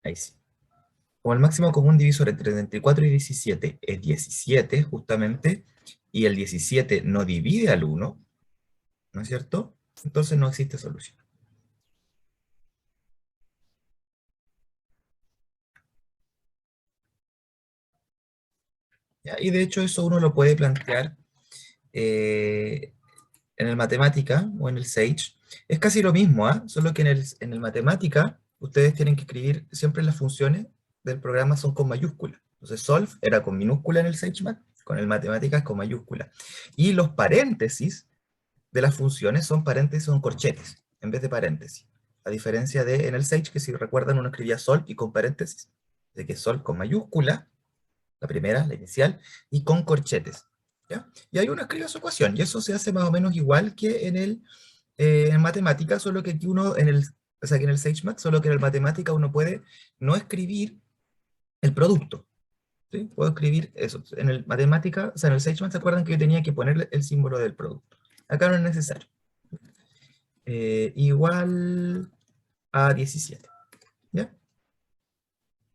Ahí sí. Como el máximo común divisor entre 34 y 17 es 17, justamente, y el 17 no divide al 1, ¿no es cierto? Entonces no existe solución. ¿Ya? Y de hecho eso uno lo puede plantear eh, en el matemática o en el Sage. Es casi lo mismo, ¿ah? Solo que en el matemática ustedes tienen que escribir siempre las funciones del programa son con mayúscula. Entonces solve era con minúscula en el SageMath, con el matemáticas con mayúscula. Y los paréntesis de las funciones son paréntesis, son corchetes, en vez de paréntesis. A diferencia de en el Sage, que si recuerdan uno escribía solve y con paréntesis, de que solve con mayúscula, la primera, la inicial, y con corchetes. ¿Ya? Y ahí uno escribe su ecuación, y eso se hace más o menos igual que en matemática, solo que aquí uno, o sea, que en el SageMath, solo que en el matemática uno puede no escribir el producto. ¿Sí? Puedo escribir eso. En el matemática, o sea, en el SageMath, ¿se acuerdan que yo tenía que ponerle el símbolo del producto? Acá no es necesario. Igual a 17. ¿Ya?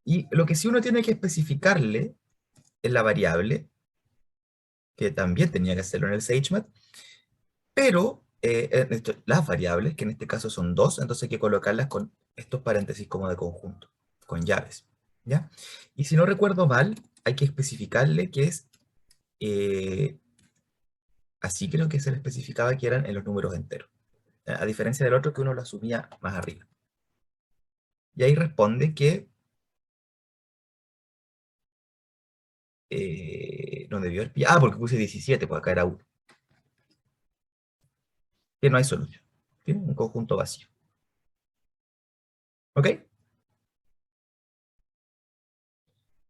Y lo que sí uno tiene que especificarle es la variable, que también tenía que hacerlo en el SageMath, pero las variables, que en este caso son dos, entonces hay que colocarlas con estos paréntesis como de conjunto, con llaves, ¿ya? Y si no recuerdo mal, hay que especificarle que es, eh, así creo que se le especificaba que eran en los números enteros, a diferencia del otro que uno lo asumía más arriba. Y ahí responde que no debió haber pillado, porque puse 17, pues acá era 1. Que no hay solución. ¿Sí? Un conjunto vacío. ¿Ok?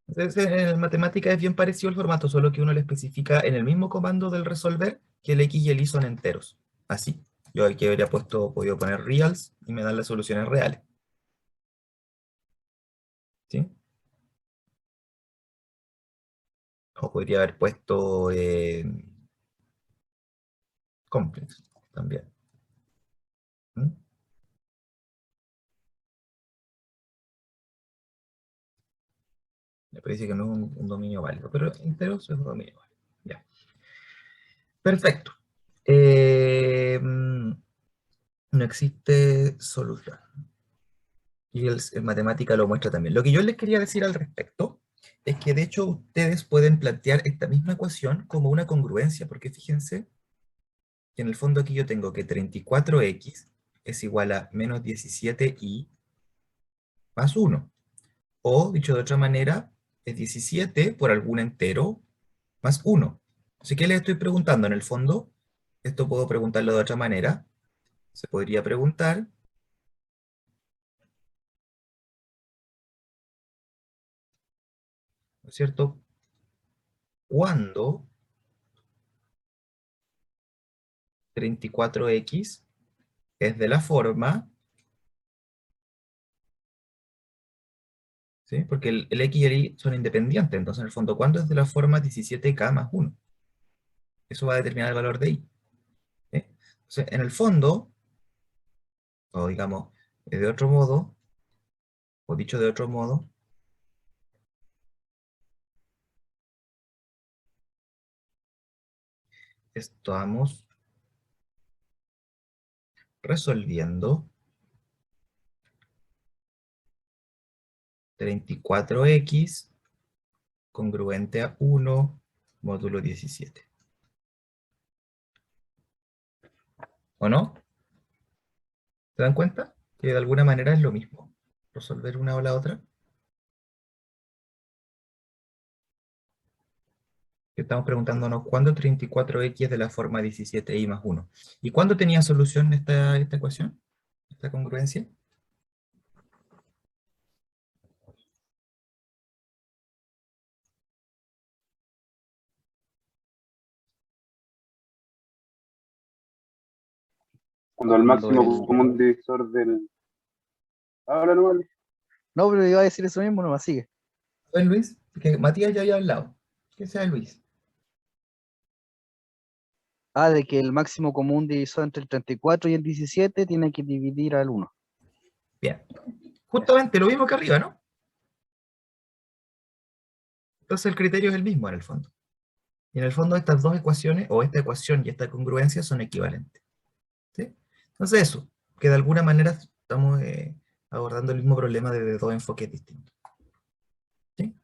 Entonces, en matemática es bien parecido el formato, solo que uno le especifica en el mismo comando del resolver que el X y el Y son enteros. Así. Yo aquí habría podido poner reals y me dan las soluciones reales. ¿Sí? O podría haber puesto complex también. ¿Mm? Me parece que no es un dominio válido, pero enteros es un dominio válido. Ya. Perfecto. No existe solución. Y en matemática lo muestra también. Lo que yo les quería decir al respecto es que de hecho ustedes pueden plantear esta misma ecuación como una congruencia, porque fíjense que en el fondo aquí yo tengo que 34x es igual a menos 17y más 1. O, dicho de otra manera, es 17 por algún entero más 1. Así que les estoy preguntando, en el fondo, esto puedo preguntarlo de otra manera. Se podría preguntar, ¿no es cierto? ¿Cuándo 34x es de la forma, ¿sí? Porque el X y el Y son independientes, entonces en el fondo, ¿cuándo es de la forma 17k más 1? Eso va a determinar el valor de Y. ¿Sí? Entonces, en el fondo, o digamos, de otro modo, o dicho de otro modo, estamos resolviendo 34x congruente a 1 módulo 17. ¿O no? ¿Se dan cuenta? Que de alguna manera es lo mismo. Resolver una o la otra. Que estamos preguntándonos cuándo 34x es de la forma 17y más 1. ¿Y cuándo tenía solución esta ecuación? Esta congruencia. Cuando el Cuando máximo común divisor del... Ahora no vale. No, pero iba a decir eso mismo, nomás sigue. ¿Es Luis? Que Matías ya había hablado. Que sea Luis. Ah, de que el máximo común divisor entre el 34 y el 17 tiene que dividir al 1. Bien. Ya. Justamente lo mismo que arriba, ¿no? Entonces el criterio es el mismo en el fondo. Y en el fondo estas dos ecuaciones, o esta ecuación y esta congruencia, son equivalentes. ¿Sí? Entonces eso, que de alguna manera estamos abordando el mismo problema desde dos enfoques distintos. ¿Sí?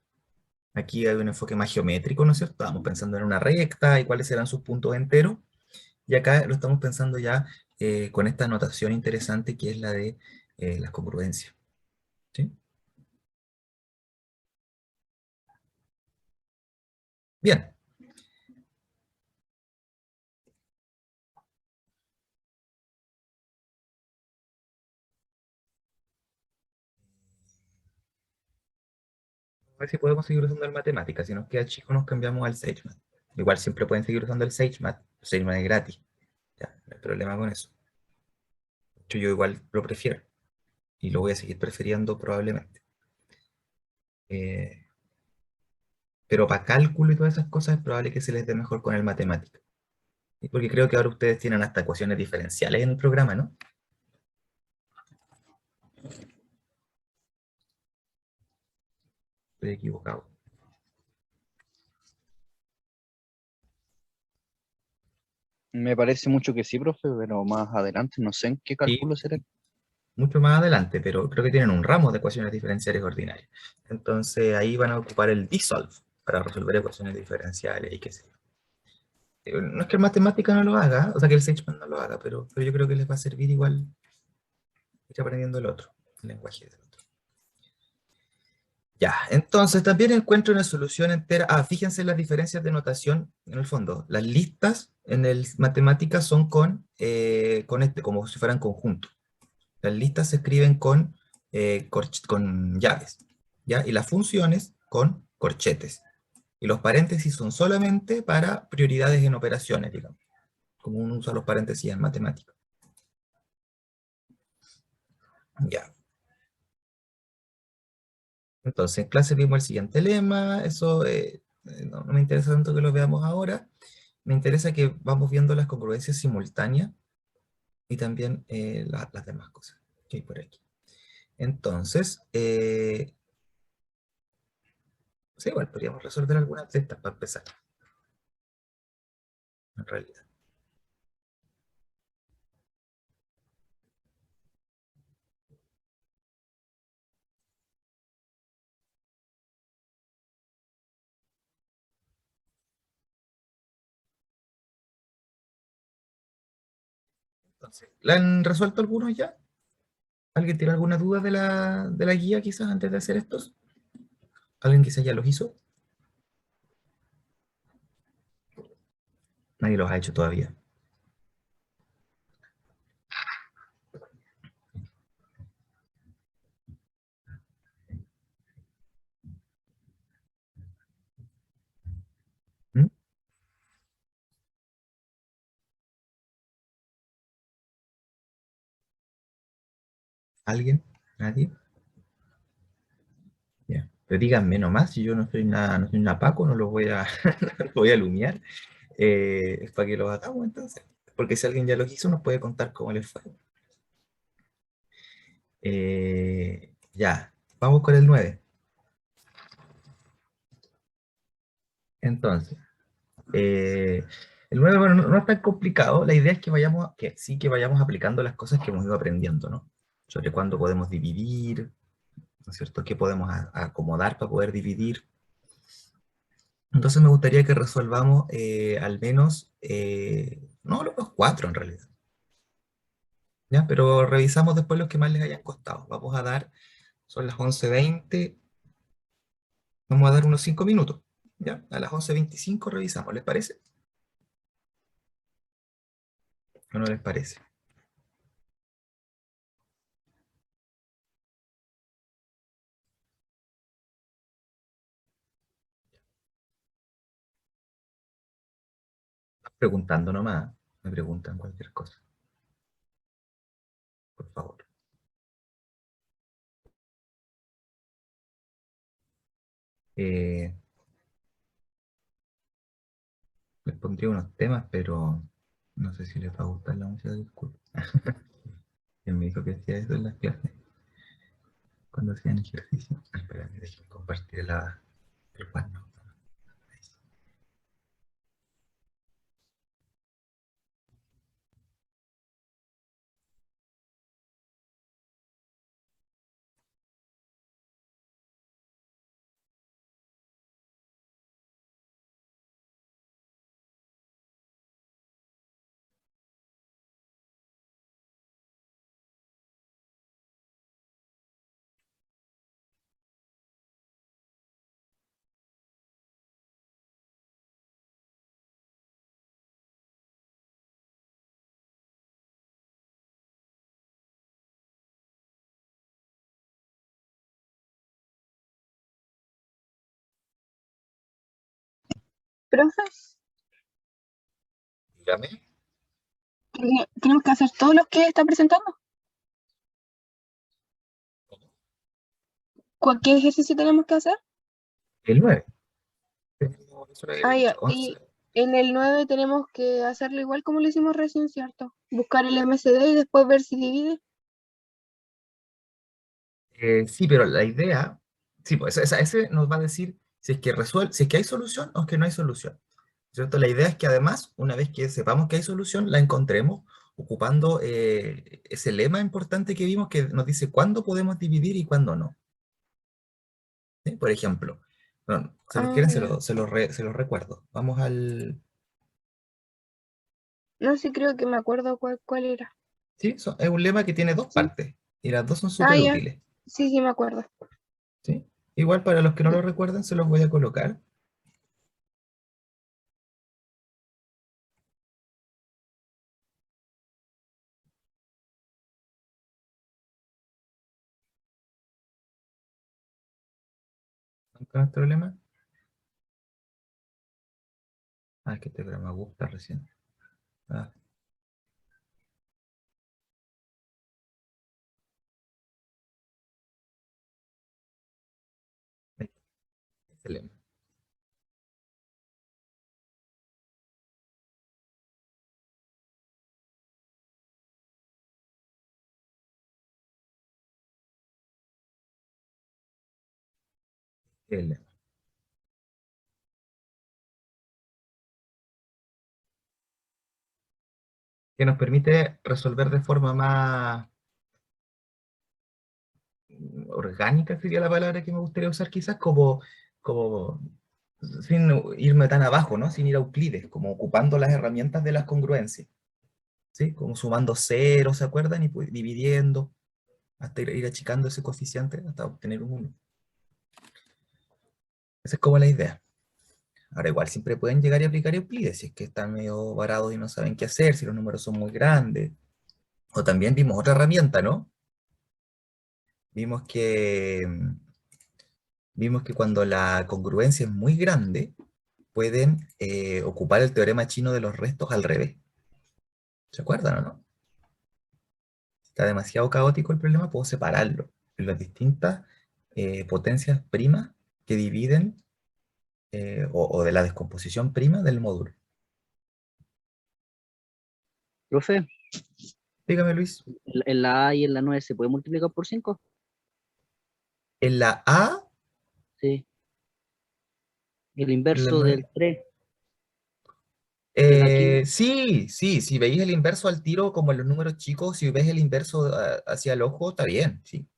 Aquí hay un enfoque más geométrico, ¿no es cierto? Estamos pensando en una recta y cuáles serán sus puntos enteros. Y acá lo estamos pensando ya con esta notación interesante que es la de las congruencias. ¿Sí? Bien. A ver si podemos seguir usando el matemática. Si nos queda chico, nos cambiamos al SageMath. Igual siempre pueden seguir usando el SageMath. El SageMath es gratis. Ya, no hay problema con eso. De hecho, yo igual lo prefiero. Y lo voy a seguir prefiriendo probablemente. Eh, pero para cálculo y todas esas cosas es probable que se les dé mejor con el matemática. Y porque creo que ahora ustedes tienen hasta ecuaciones diferenciales en el programa, ¿no? Estoy equivocado. Me parece mucho que sí, profe, pero más adelante no sé en qué Y cálculo será. mucho más adelante, pero creo que tienen un ramo de ecuaciones diferenciales ordinarias. Entonces ahí van a ocupar el DSOLVE para resolver ecuaciones diferenciales y qué sé yo. No es que el matemática no lo haga, o sea que el SageMath no lo haga, pero yo creo que les va a servir igual ir aprendiendo el otro, el lenguaje del otro. Ya, entonces también encuentro una solución entera. Ah, fíjense en las diferencias de notación en el fondo. Las listas en el matemática son con como si fueran conjuntos. Las listas se escriben con llaves, ¿ya? Y las funciones con corchetes. Y los paréntesis son solamente para prioridades en operaciones, digamos, como uno usa los paréntesis en matemática. Ya. Entonces, en clase vimos el siguiente lema, eso no me interesa tanto que lo veamos ahora, me interesa que vamos viendo las congruencias simultáneas y también las demás cosas que hay por aquí. Entonces, sí, igual podríamos resolver algunas de estas para empezar, en realidad. Entonces, ¿la han resuelto algunos ya? ¿Alguien tiene alguna duda de la guía quizás antes de hacer estos? ¿Alguien quizás ya los hizo? Nadie los ha hecho todavía. ¿Mm? ¿Alguien? ¿Nadie? Ya. Pero díganme nomás, si yo no soy nada, no soy una Paco, no los voy a, no los voy a alumiar. Es para que los hagamos entonces. Porque si alguien ya los hizo, nos puede contar cómo les fue. Ya, vamos con el 9. Entonces, eh, el 9 bueno, no es tan complicado. La idea es que sí que vayamos aplicando las cosas que hemos ido aprendiendo, ¿no? Sobre cuándo podemos dividir, ¿no es cierto? ¿Qué podemos acomodar para poder dividir? Entonces me gustaría que resolvamos al menos, no, los 4 en realidad, ¿ya? Pero revisamos después los que más les hayan costado. Vamos a dar, son las 11:20, vamos a dar unos 5 minutos, ¿ya? A las 11:25 revisamos, ¿les parece? ¿O no les parece? Preguntando nomás, me preguntan cualquier cosa, por favor. Eh, Les pondría unos temas, pero no sé si les va a gustar la música, disculpe. Él me dijo que hacía eso en las clases, cuando hacían ejercicio. Espera, déjenme compartir el cuaderno. Profe, Dígame. ¿tenemos que hacer todos los que está presentando? ¿Cualquier ejercicio tenemos que hacer? El 9. Ah, ya. Y en el 9 tenemos que hacerlo igual como lo hicimos recién, ¿cierto? Buscar el MCD y después ver si divide. Sí, pero la idea, sí, pues ese nos va a decir si es que si es que hay solución o es que no hay solución. ¿Cierto? La idea es que además, una vez que sepamos que hay solución, la encontremos ocupando ese lema importante que vimos que nos dice cuándo podemos dividir y cuándo no. ¿Sí? Por ejemplo, no, se los Ah, quieren, ya. se los recuerdo. Vamos al... No sé, creo que me acuerdo cuál era. Sí, es un lema que tiene dos Sí. partes y las dos son Ah, súper ya. útiles. Sí, sí, me acuerdo. ¿Sí? Igual para los que no Sí. lo recuerden, se los voy a colocar. ¿Con este problema? Ah, es que este programa me gusta recién. Ah, este lema. El lema. Que nos permite resolver de forma más orgánica, sería la palabra que me gustaría usar quizás, como sin irme tan abajo, ¿no? Sin ir a Euclides, como ocupando las herramientas de las congruencias, ¿sí? Como sumando ceros, ¿se acuerdan? Y pues, dividiendo, hasta ir achicando ese coeficiente hasta obtener un 1. Esa es como la idea. Ahora igual siempre pueden llegar y aplicar Euclides, si es que están medio varados y no saben qué hacer, si los números son muy grandes. O también vimos otra herramienta, ¿no? Vimos que, vimos que cuando la congruencia es muy grande, pueden ocupar el teorema chino de los restos al revés. ¿Se acuerdan o no? Si está demasiado caótico el problema, puedo separarlo en las distintas potencias primas que dividen, o de la descomposición prima del módulo. Profe, Dígame, Luis. en la A y en la 9 se puede multiplicar por 5. En la A, Sí. El en la inverso del 9. 3 de la 15. Sí, sí, si veis el inverso al tiro, como en los números chicos, si ves el inverso hacia el ojo, está bien, sí,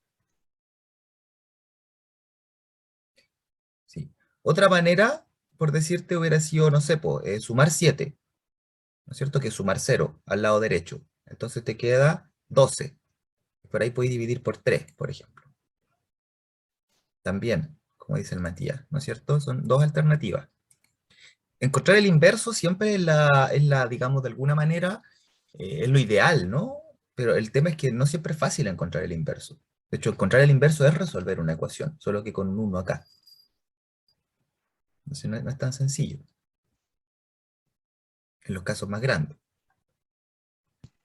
sí. Otra manera, por decirte, hubiera sido, no sé, sumar 7, ¿no es cierto? Que sumar 0 al lado derecho. Entonces te queda 12. Por ahí puedes dividir por 3, por ejemplo. También, como dice el Matías, ¿no es cierto? Son dos alternativas. Encontrar el inverso siempre digamos, de alguna manera, es lo ideal, ¿no? Pero el tema es que no siempre es fácil encontrar el inverso. De hecho, encontrar el inverso es resolver una ecuación, solo que con un 1 acá. Entonces no es tan sencillo, en los casos más grandes.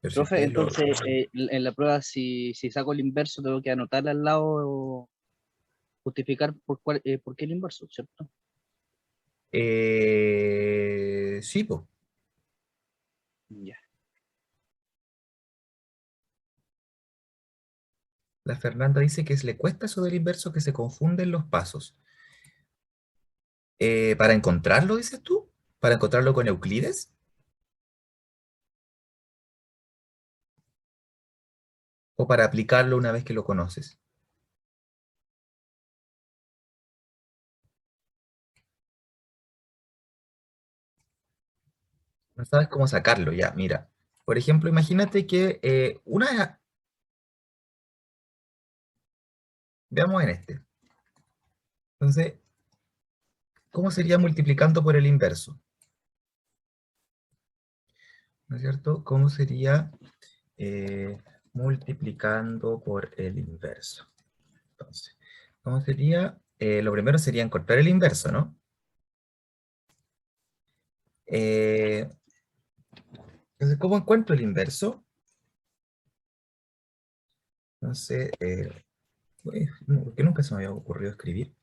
Pero si Profe, ustedes lo... entonces en la prueba, si saco el inverso, tengo que anotarle al lado, justificar por qué el inverso, ¿cierto? Sí, pues. Ya. La Fernanda dice que le cuesta eso del inverso, que se confunden los pasos. ¿Para encontrarlo, dices tú? ¿Para encontrarlo con Euclides? ¿O para aplicarlo una vez que lo conoces? No sabes cómo sacarlo ya, mira. Por ejemplo, imagínate que veamos en este. Entonces, ¿cómo sería multiplicando por el inverso? ¿No es cierto? ¿Cómo sería multiplicando por el inverso? Entonces, ¿cómo sería? Lo primero sería encontrar el inverso, ¿no? Entonces, ¿cómo encuentro el inverso? Entonces, ¿por qué nunca se me había ocurrido escribir?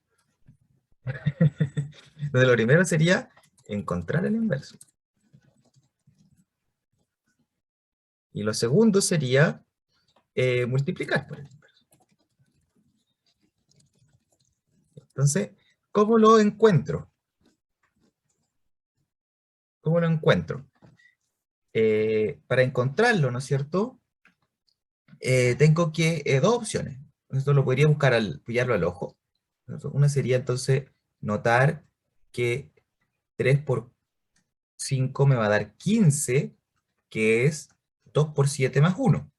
Entonces, lo primero sería encontrar el inverso. Y lo segundo sería multiplicar por el inverso. Entonces, ¿cómo lo encuentro? ¿Cómo lo encuentro? Para encontrarlo, ¿no es cierto? Tengo que, dos opciones. Esto lo podría buscar pillarlo al ojo. Una sería entonces notar que 3 por 5 me va a dar 15, que es 2 por 7 más 1.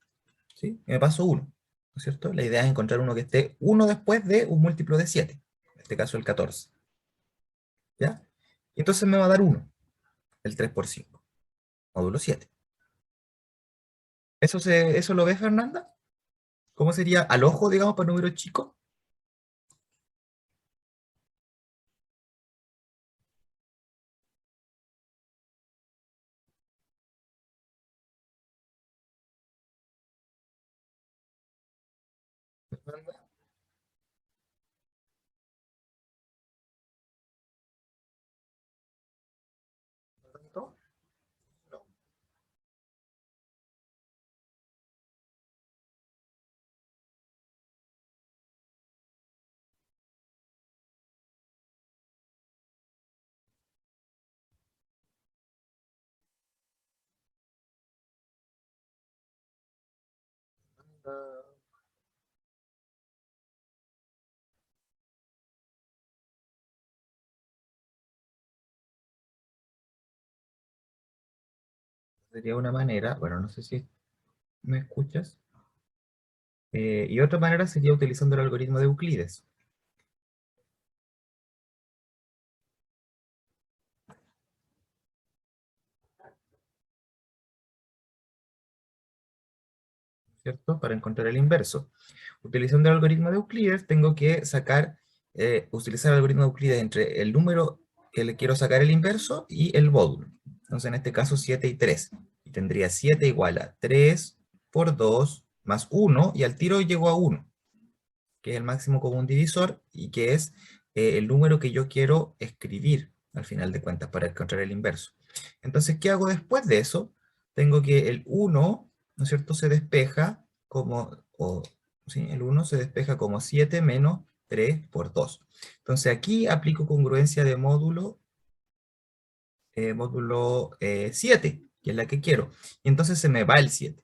¿Sí? Y me paso 1, ¿no es cierto? La idea es encontrar uno que esté 1 después de un múltiplo de 7. En este caso el 14. ¿Ya? Y entonces me va a dar 1, el 3 por 5, módulo 7. ¿Eso lo ves, Fernanda? ¿Cómo sería al ojo, digamos, para números chicos? Fernanda, ¿no? No. Sería una manera, bueno, no sé si me escuchas. Y otra manera sería utilizando el algoritmo de Euclides, ¿cierto? Para encontrar el inverso. Utilizando el algoritmo de Euclides, tengo que utilizar el algoritmo de Euclides entre el número que le quiero sacar el inverso y el módulo. Entonces, en este caso, 7 y 3. Y tendría 7 igual a 3 por 2 más 1, y al tiro llego a 1, que es el máximo común divisor, y que es el número que yo quiero escribir, al final de cuentas, para encontrar el inverso. Entonces, ¿qué hago después de eso? Tengo que el 1, ¿no es cierto?, se despeja como, ¿sí? El 1 se despeja como 7 menos 3 por 2. Entonces, aquí aplico congruencia de módulo 7, que es la que quiero. Y entonces se me va el 7.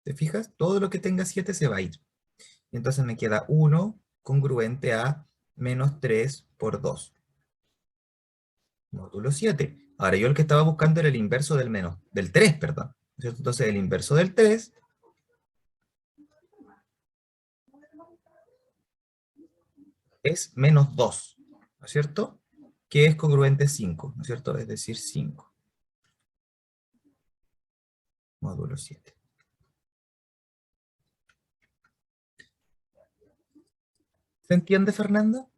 ¿Te fijas? Todo lo que tenga 7 se va a ir. Y entonces me queda 1 congruente a menos 3 por 2. Módulo 7. Ahora yo el que estaba buscando era el inverso del 3, perdón. ¿No es cierto? Entonces el inverso del 3 es menos 2, ¿no es cierto? Que es congruente 5, ¿no es cierto? Es decir, 5. Módulo 7. ¿Se entiende, Fernanda?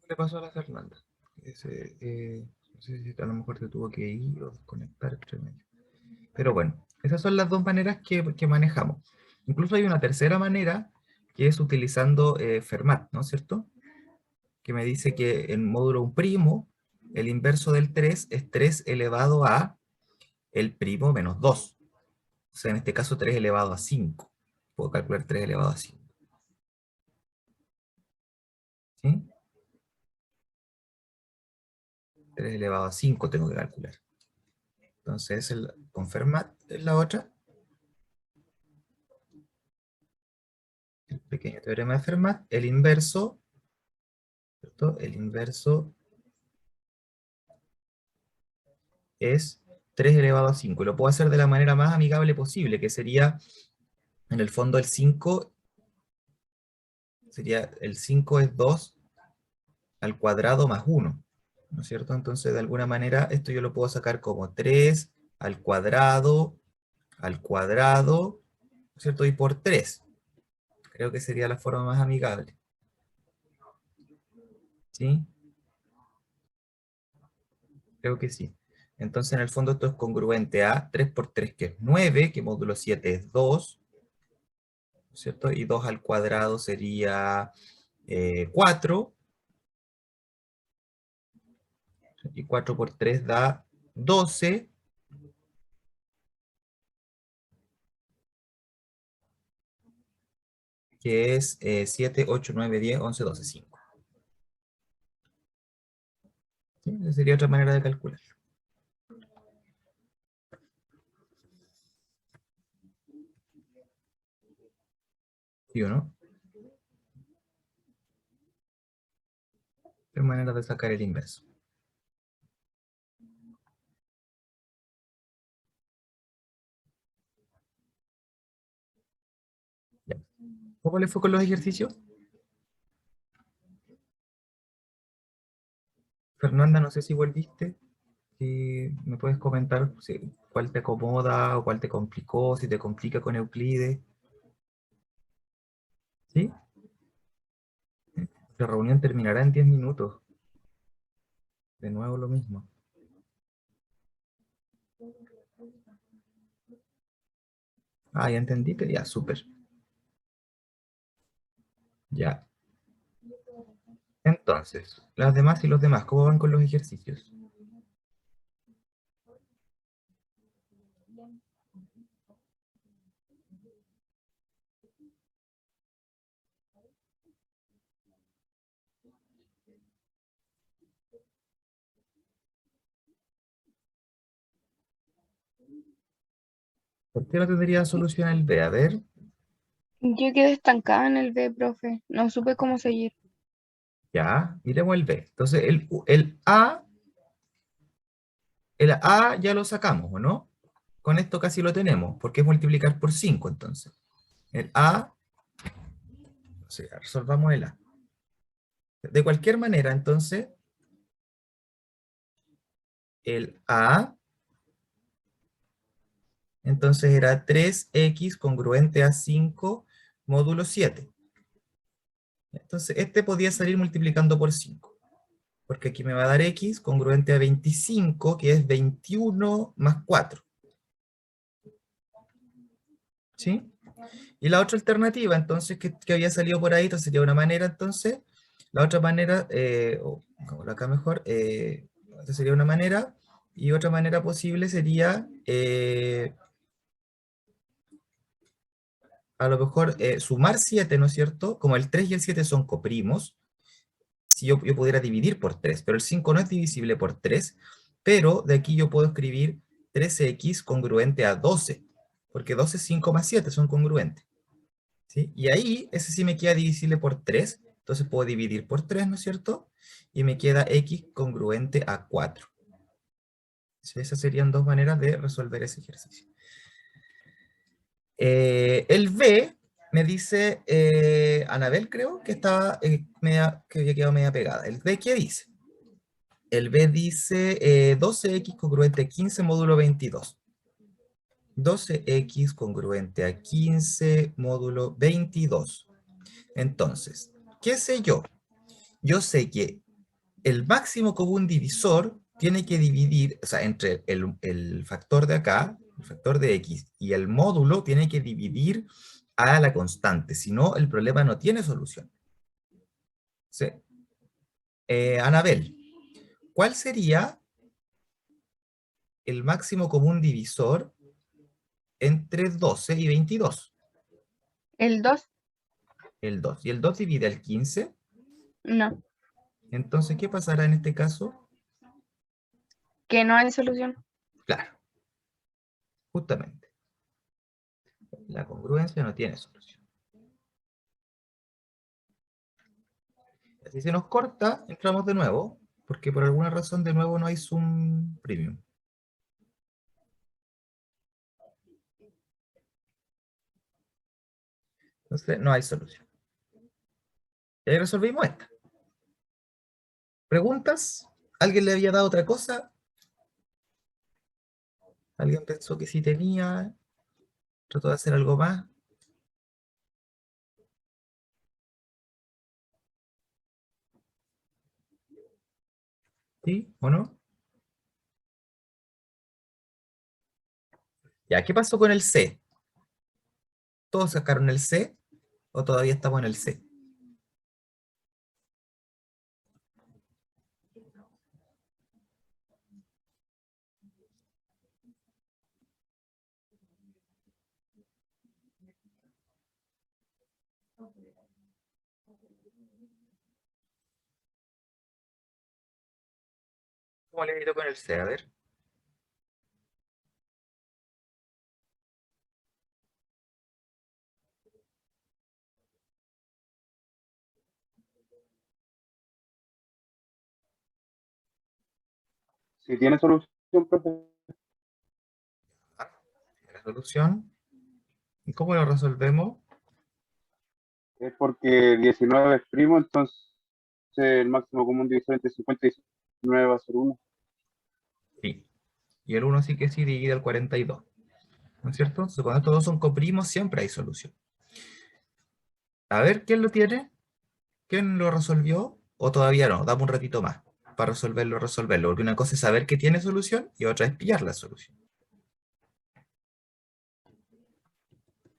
¿Qué le pasó a la Fernanda? No sé si a lo mejor te tuvo que ir o desconectar entre medio. Pero bueno, esas son las dos maneras que manejamos. Incluso hay una tercera manera, que es utilizando Fermat, ¿no es cierto? Que me dice que en módulo 1', el inverso del 3 es 3 elevado a el primo menos 2. O sea, en este caso 3 elevado a 5. Puedo calcular 3 elevado a 5. ¿Sí? 3 elevado a 5 tengo que calcular. Entonces, con Fermat es la otra. El pequeño teorema de Fermat. El inverso, ¿cierto? El inverso es 3 elevado a 5. Y lo puedo hacer de la manera más amigable posible, que sería, en el fondo, el 5 es 2 al cuadrado más 1, ¿no es cierto? Entonces, de alguna manera, esto yo lo puedo sacar como 3 al cuadrado, ¿cierto? Y por 3. Creo que sería la forma más amigable. ¿Sí? Creo que sí. Entonces, en el fondo, esto es congruente a 3 por 3, que es 9, que módulo 7 es 2, ¿cierto? Y 2 al cuadrado sería 4, y 4 por 3 da 12, que es 7, 8, 9, 10, 11, 12, 5. ¿Sí? Esa sería otra manera de calcular. ¿Sí o no? Tres maneras de sacar el inverso. Ya. ¿Cómo le fue con los ejercicios? Fernanda, no sé si volviste. Si me puedes comentar cuál te acomoda o cuál te complicó, si te complica con Euclides. ¿Sí? La reunión terminará en 10 minutos. De nuevo lo mismo. Ah, ya entendí, pero ya, súper. Ya. Entonces, las demás y los demás, ¿cómo van con los ejercicios? ¿Por qué no tendría solución el B? A ver, Yo quedé estancada en el B, profe. No supe cómo seguir. ya, miremos el B. Entonces, el A ya lo sacamos, ¿o no? Con esto casi lo tenemos, porque es multiplicar por 5, entonces. El A, o sea, resolvamos el A. De cualquier manera, entonces, el A, entonces era 3x congruente a 5 módulo 7. Entonces, este podía salir multiplicando por 5. Porque aquí me va a dar x congruente a 25, que es 21 más 4. ¿Sí? Y la otra alternativa, entonces, que había salido por ahí, entonces sería una manera, entonces, la otra manera, acá mejor, esta sería una manera, y otra manera posible sería, a lo mejor, sumar 7, ¿no es cierto? Como el 3 y el 7 son coprimos, si yo pudiera dividir por 3, pero el 5 no es divisible por 3, pero de aquí yo puedo escribir 3x congruente a 12, porque 12 es 5 más 7, son congruentes. ¿Sí? Y ahí, ese sí me queda divisible por 3, entonces puedo dividir por 3, ¿no es cierto? Y me queda x congruente a 4. ¿Sí? Esas serían dos maneras de resolver ese ejercicio. El B me dice, Anabel creo, que estaba que había quedado media pegada. ¿El B qué dice? El B dice 12x congruente a 15 módulo 22. 12x congruente a 15 módulo 22. Entonces, ¿qué sé yo? Yo sé que el máximo común divisor tiene que dividir, o sea, entre el factor de acá, el factor de x, y el módulo tiene que dividir a la constante, si no, el problema no tiene solución. ¿Sí? Anabel, ¿cuál sería el máximo común divisor entre 12 y 22? ¿El 2? El 2. ¿Y el 2 divide al 15? No. Entonces, ¿qué pasará en este caso? Que no hay solución. Claro, justamente. La congruencia no tiene solución. Si se nos corta, entramos de nuevo, porque por alguna razón de nuevo no hay Zoom Premium. Entonces no hay solución. Y ahí resolvimos esta. ¿Preguntas? ¿Alguien le había dado otra cosa? ¿Alguien pensó que sí tenía? ¿Trató de hacer algo más? ¿Sí o no? Ya, ¿qué pasó con el C? ¿Todos sacaron el C o todavía estamos en el C? ¿Cómo le ha ido con el C? A ver. Si tiene solución, profe, Ah, ¿tiene solución? ¿Y cómo lo resolvemos? es porque 19 es primo, entonces el máximo común divisor entre 50 y 19 va a ser 1. Sí. Y el 1 sí que sí divide al 42. ¿No es cierto? Entonces, cuando estos dos son coprimos, siempre hay solución. A ver, ¿quién lo tiene? ¿Quién lo resolvió? ¿O todavía no? Dame un ratito más para resolverlo. Porque una cosa es saber que tiene solución y otra es pillar la solución.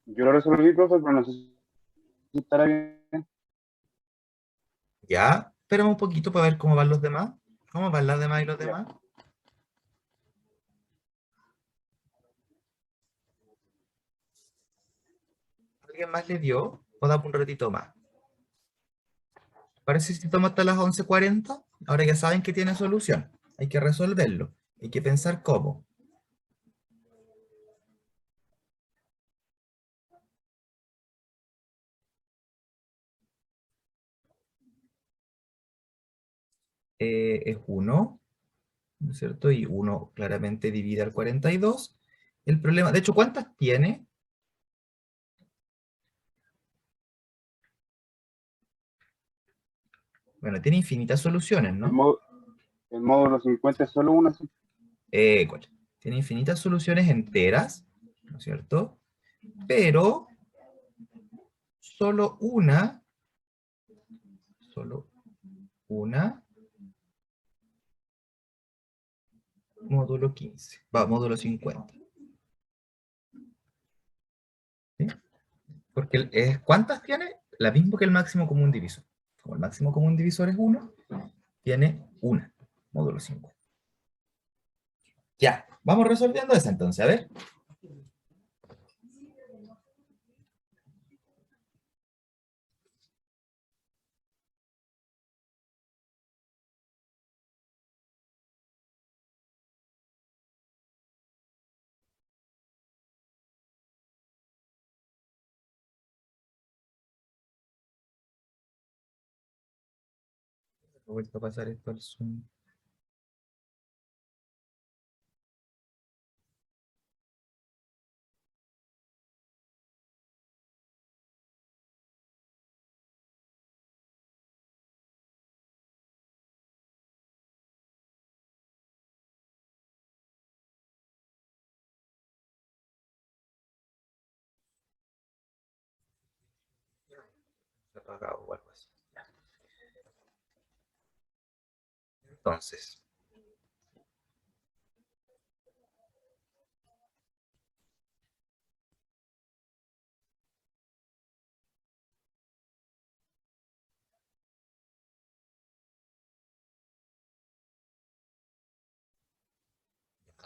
Yo lo resolví, profe, pero no sé si estará bien. Ya, espérame un poquito para ver cómo van los demás. ¿Cómo van las demás y los Ya. demás? ¿Alguien más le dio? ¿O dame un ratito más? Parece que si toma hasta las 11:40. Ahora ya saben que tiene solución. Hay que resolverlo. Hay que pensar cómo. Es 1, ¿no es cierto? Y 1 claramente divide al 42. El problema, de hecho, ¿cuántas tiene? Bueno, tiene infinitas soluciones, El, ¿no? mo- el módulo 50 es solo una, sí. ¿Cuál? Tiene infinitas soluciones enteras, ¿no es cierto? Pero solo una, módulo 15, va, módulo 50. ¿Sí? Porque ¿cuántas tiene? La misma que el máximo común divisor. Como el máximo común divisor es 1, tiene una, módulo 50. Ya, vamos resolviendo esa entonces, a ver. He vuelto a pasar esto al Zoom. Se ha apagado o algo así. Ya. Entonces,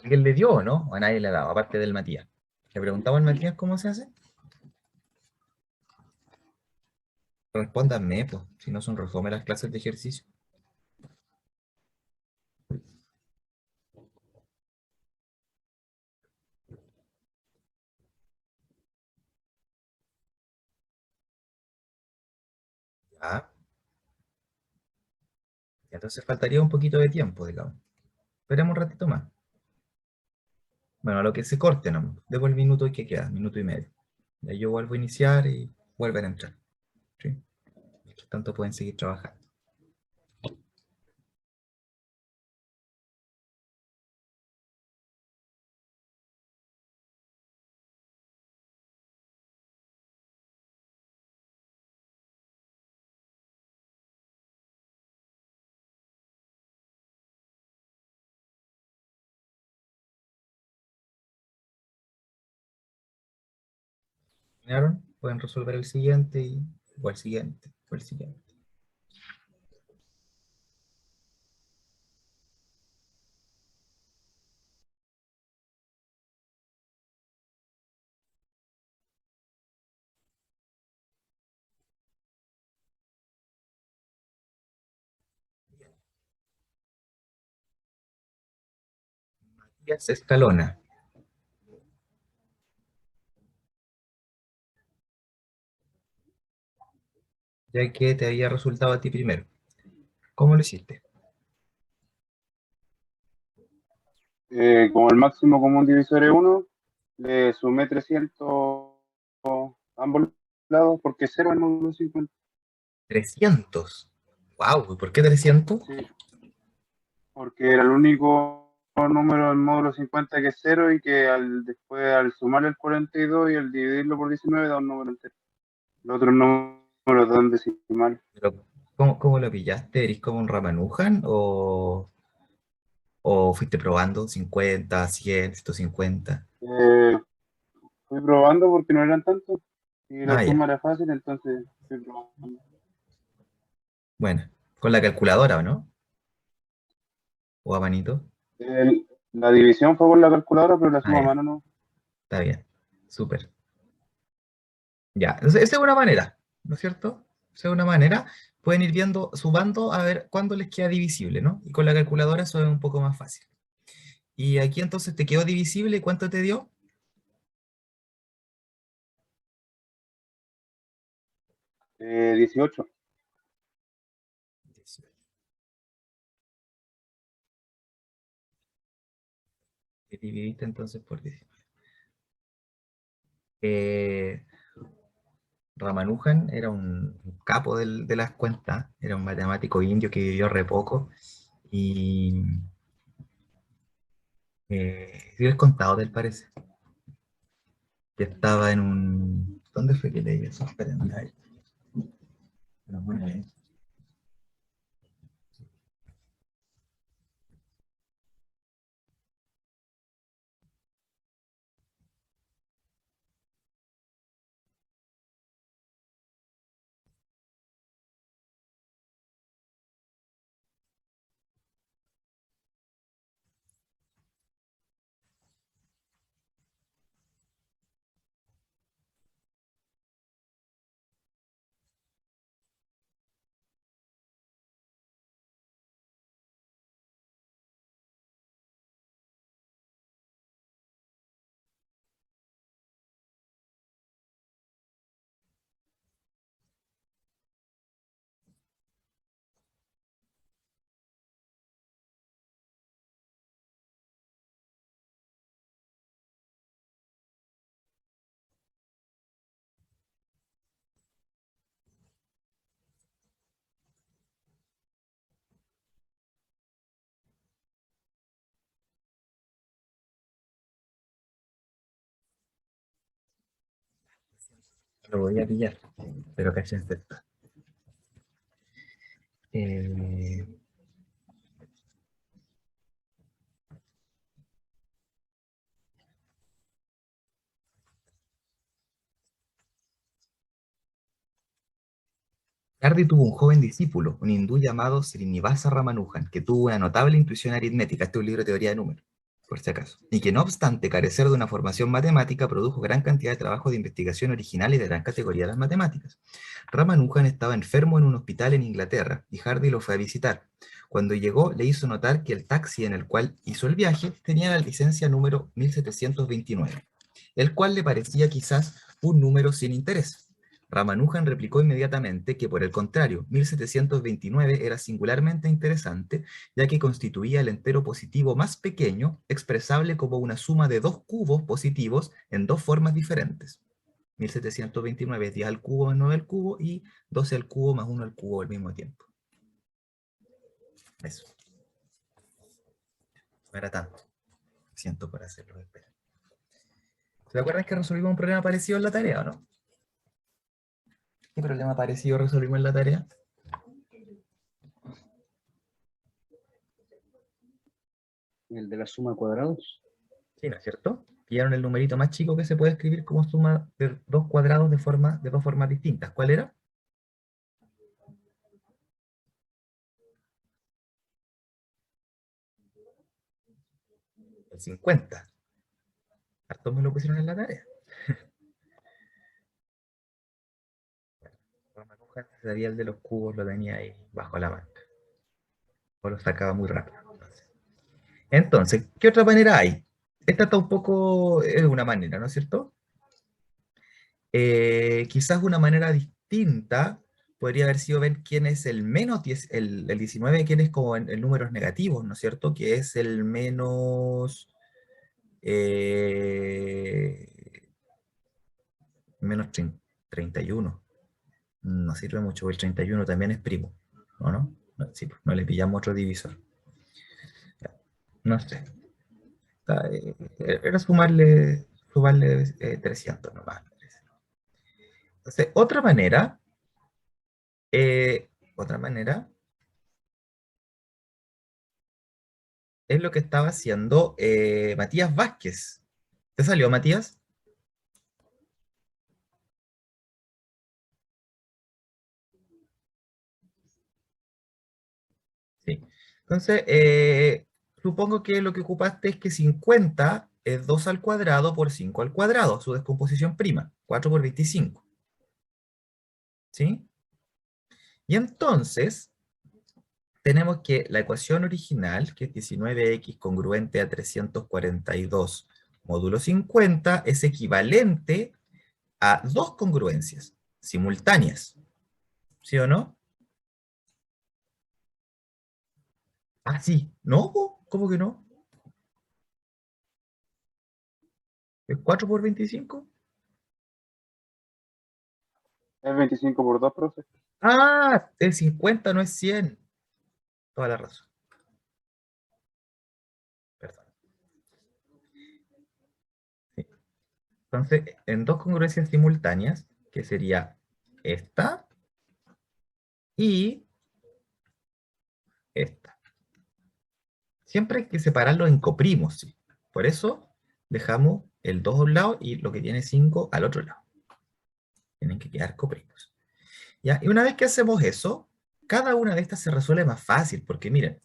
¿alguien le dio o no? ¿O a nadie le ha dado? Aparte del Matías. ¿Le preguntamos al Matías cómo se hace? Respóndanme, pues, si no son refome las clases de ejercicio. Ya. Entonces faltaría un poquito de tiempo, digamos. Esperemos un ratito más. Bueno, a lo que se corte, ¿no? Debo el minuto que queda, minuto y medio. Ya yo vuelvo a iniciar y vuelven a entrar. ¿Sí? Mientras tanto pueden seguir trabajando. ¿Terminaron? Pueden resolver el siguiente o el siguiente, o el siguiente. Matías Escalona. Ya que te había resultado a ti primero. ¿Cómo lo hiciste? Como el máximo común divisor es 1, le sumé 300 a ambos lados porque 0 es el módulo 50. 300. Wow, ¿por qué 300? Sí, porque era el único número del módulo 50 que es 0 y que después al sumar el 42 y al dividirlo por 19 da un número entero. Los otros números dan decimal. Pero, ¿cómo lo pillaste? ¿Eres como un Ramanujan o fuiste probando 50, 100, 150? Eh, Fui probando porque no eran tantos y la Ah, ya. suma era fácil, entonces fui probando. Bueno, con la calculadora, ¿o no? ¿O a manito? La división fue con la calculadora, pero la Ah, suma a ya. mano no. Está bien. Súper. Ya. Entonces, esa es una manera, ¿no es cierto? Esa es una manera. Pueden ir viendo, sumando a ver cuándo les queda divisible, ¿no? Y con la calculadora eso es un poco más fácil. Y aquí entonces te quedó divisible, ¿cuánto te dio? 18. Que dividiste entonces por 19. Eh, Ramanujan era un capo de las cuentas, era un matemático indio que vivió re poco y sí les he contado del parece, que estaba en un... ¿Dónde fue que leí eso? Espérenme, ahí. Pero bueno, lo voy a pillar, pero cállense esto. Eh, Hardy tuvo un joven discípulo, un hindú llamado Srinivasa Ramanujan, que tuvo una notable intuición aritmética, este es un libro de teoría de números, por si acaso, y que no obstante carecer de una formación matemática, produjo gran cantidad de trabajo de investigación original y de gran categoría de las matemáticas. Ramanujan estaba enfermo en un hospital en Inglaterra, y Hardy lo fue a visitar. Cuando llegó, le hizo notar que el taxi en el cual hizo el viaje tenía la licencia número 1729, el cual le parecía quizás un número sin interés. Ramanujan replicó inmediatamente que, por el contrario, 1729 era singularmente interesante, ya que constituía el entero positivo más pequeño, expresable como una suma de dos cubos positivos en dos formas diferentes. 1729 es 10 al cubo más 9 al cubo y 12 al cubo más 1 al cubo al mismo tiempo. Eso. No era tanto. Siento por hacerlo. Espera. ¿Se acuerdan que resolvimos un problema parecido en la tarea o no? ¿Qué problema parecido resolvimos en la tarea? El de la suma de cuadrados. Sí, ¿no es cierto? Pillaron el numerito más chico que se puede escribir como suma de dos cuadrados de dos formas distintas. ¿Cuál era? El 50. Hartos me lo pusieron en la tarea. Sabía el de los cubos, lo tenía ahí bajo la manga. O lo sacaba muy rápido. Entonces, ¿qué otra manera hay? Esta está un poco, es una manera, ¿no es cierto? Quizás una manera distinta podría haber sido ver quién es el menos 10, el 19, quién es como en números negativos, ¿no es cierto? Que es el menos, menos 31. No sirve mucho, porque el 31 también es primo, ¿o no? No, sí, pues, no le pillamos otro divisor. No sé. Era sumarle 300 nomás. Entonces, otra manera es lo que estaba haciendo Matías Vázquez. ¿Te salió, Matías? Sí. Entonces, supongo que lo que ocupaste es que 50 es 2 al cuadrado por 5 al cuadrado, su descomposición prima, 4 por 25. ¿Sí? Y entonces, tenemos que la ecuación original, que es 19x congruente a 342 módulo 50, es equivalente a dos congruencias simultáneas. ¿Sí o no? Ah, sí. ¿No? ¿Cómo que no? ¿Es 4 por 25? Es 25 por 2, profe. Ah, el 50 no es 100. Toda la razón. Perdón. Sí. Entonces, en dos congruencias simultáneas, que sería esta y esta. Siempre hay que separarlo en coprimos, ¿sí? Por eso dejamos el 2 a un lado y lo que tiene 5 al otro lado. Tienen que quedar coprimos. ¿Ya? Y una vez que hacemos eso, cada una de estas se resuelve más fácil, porque miren,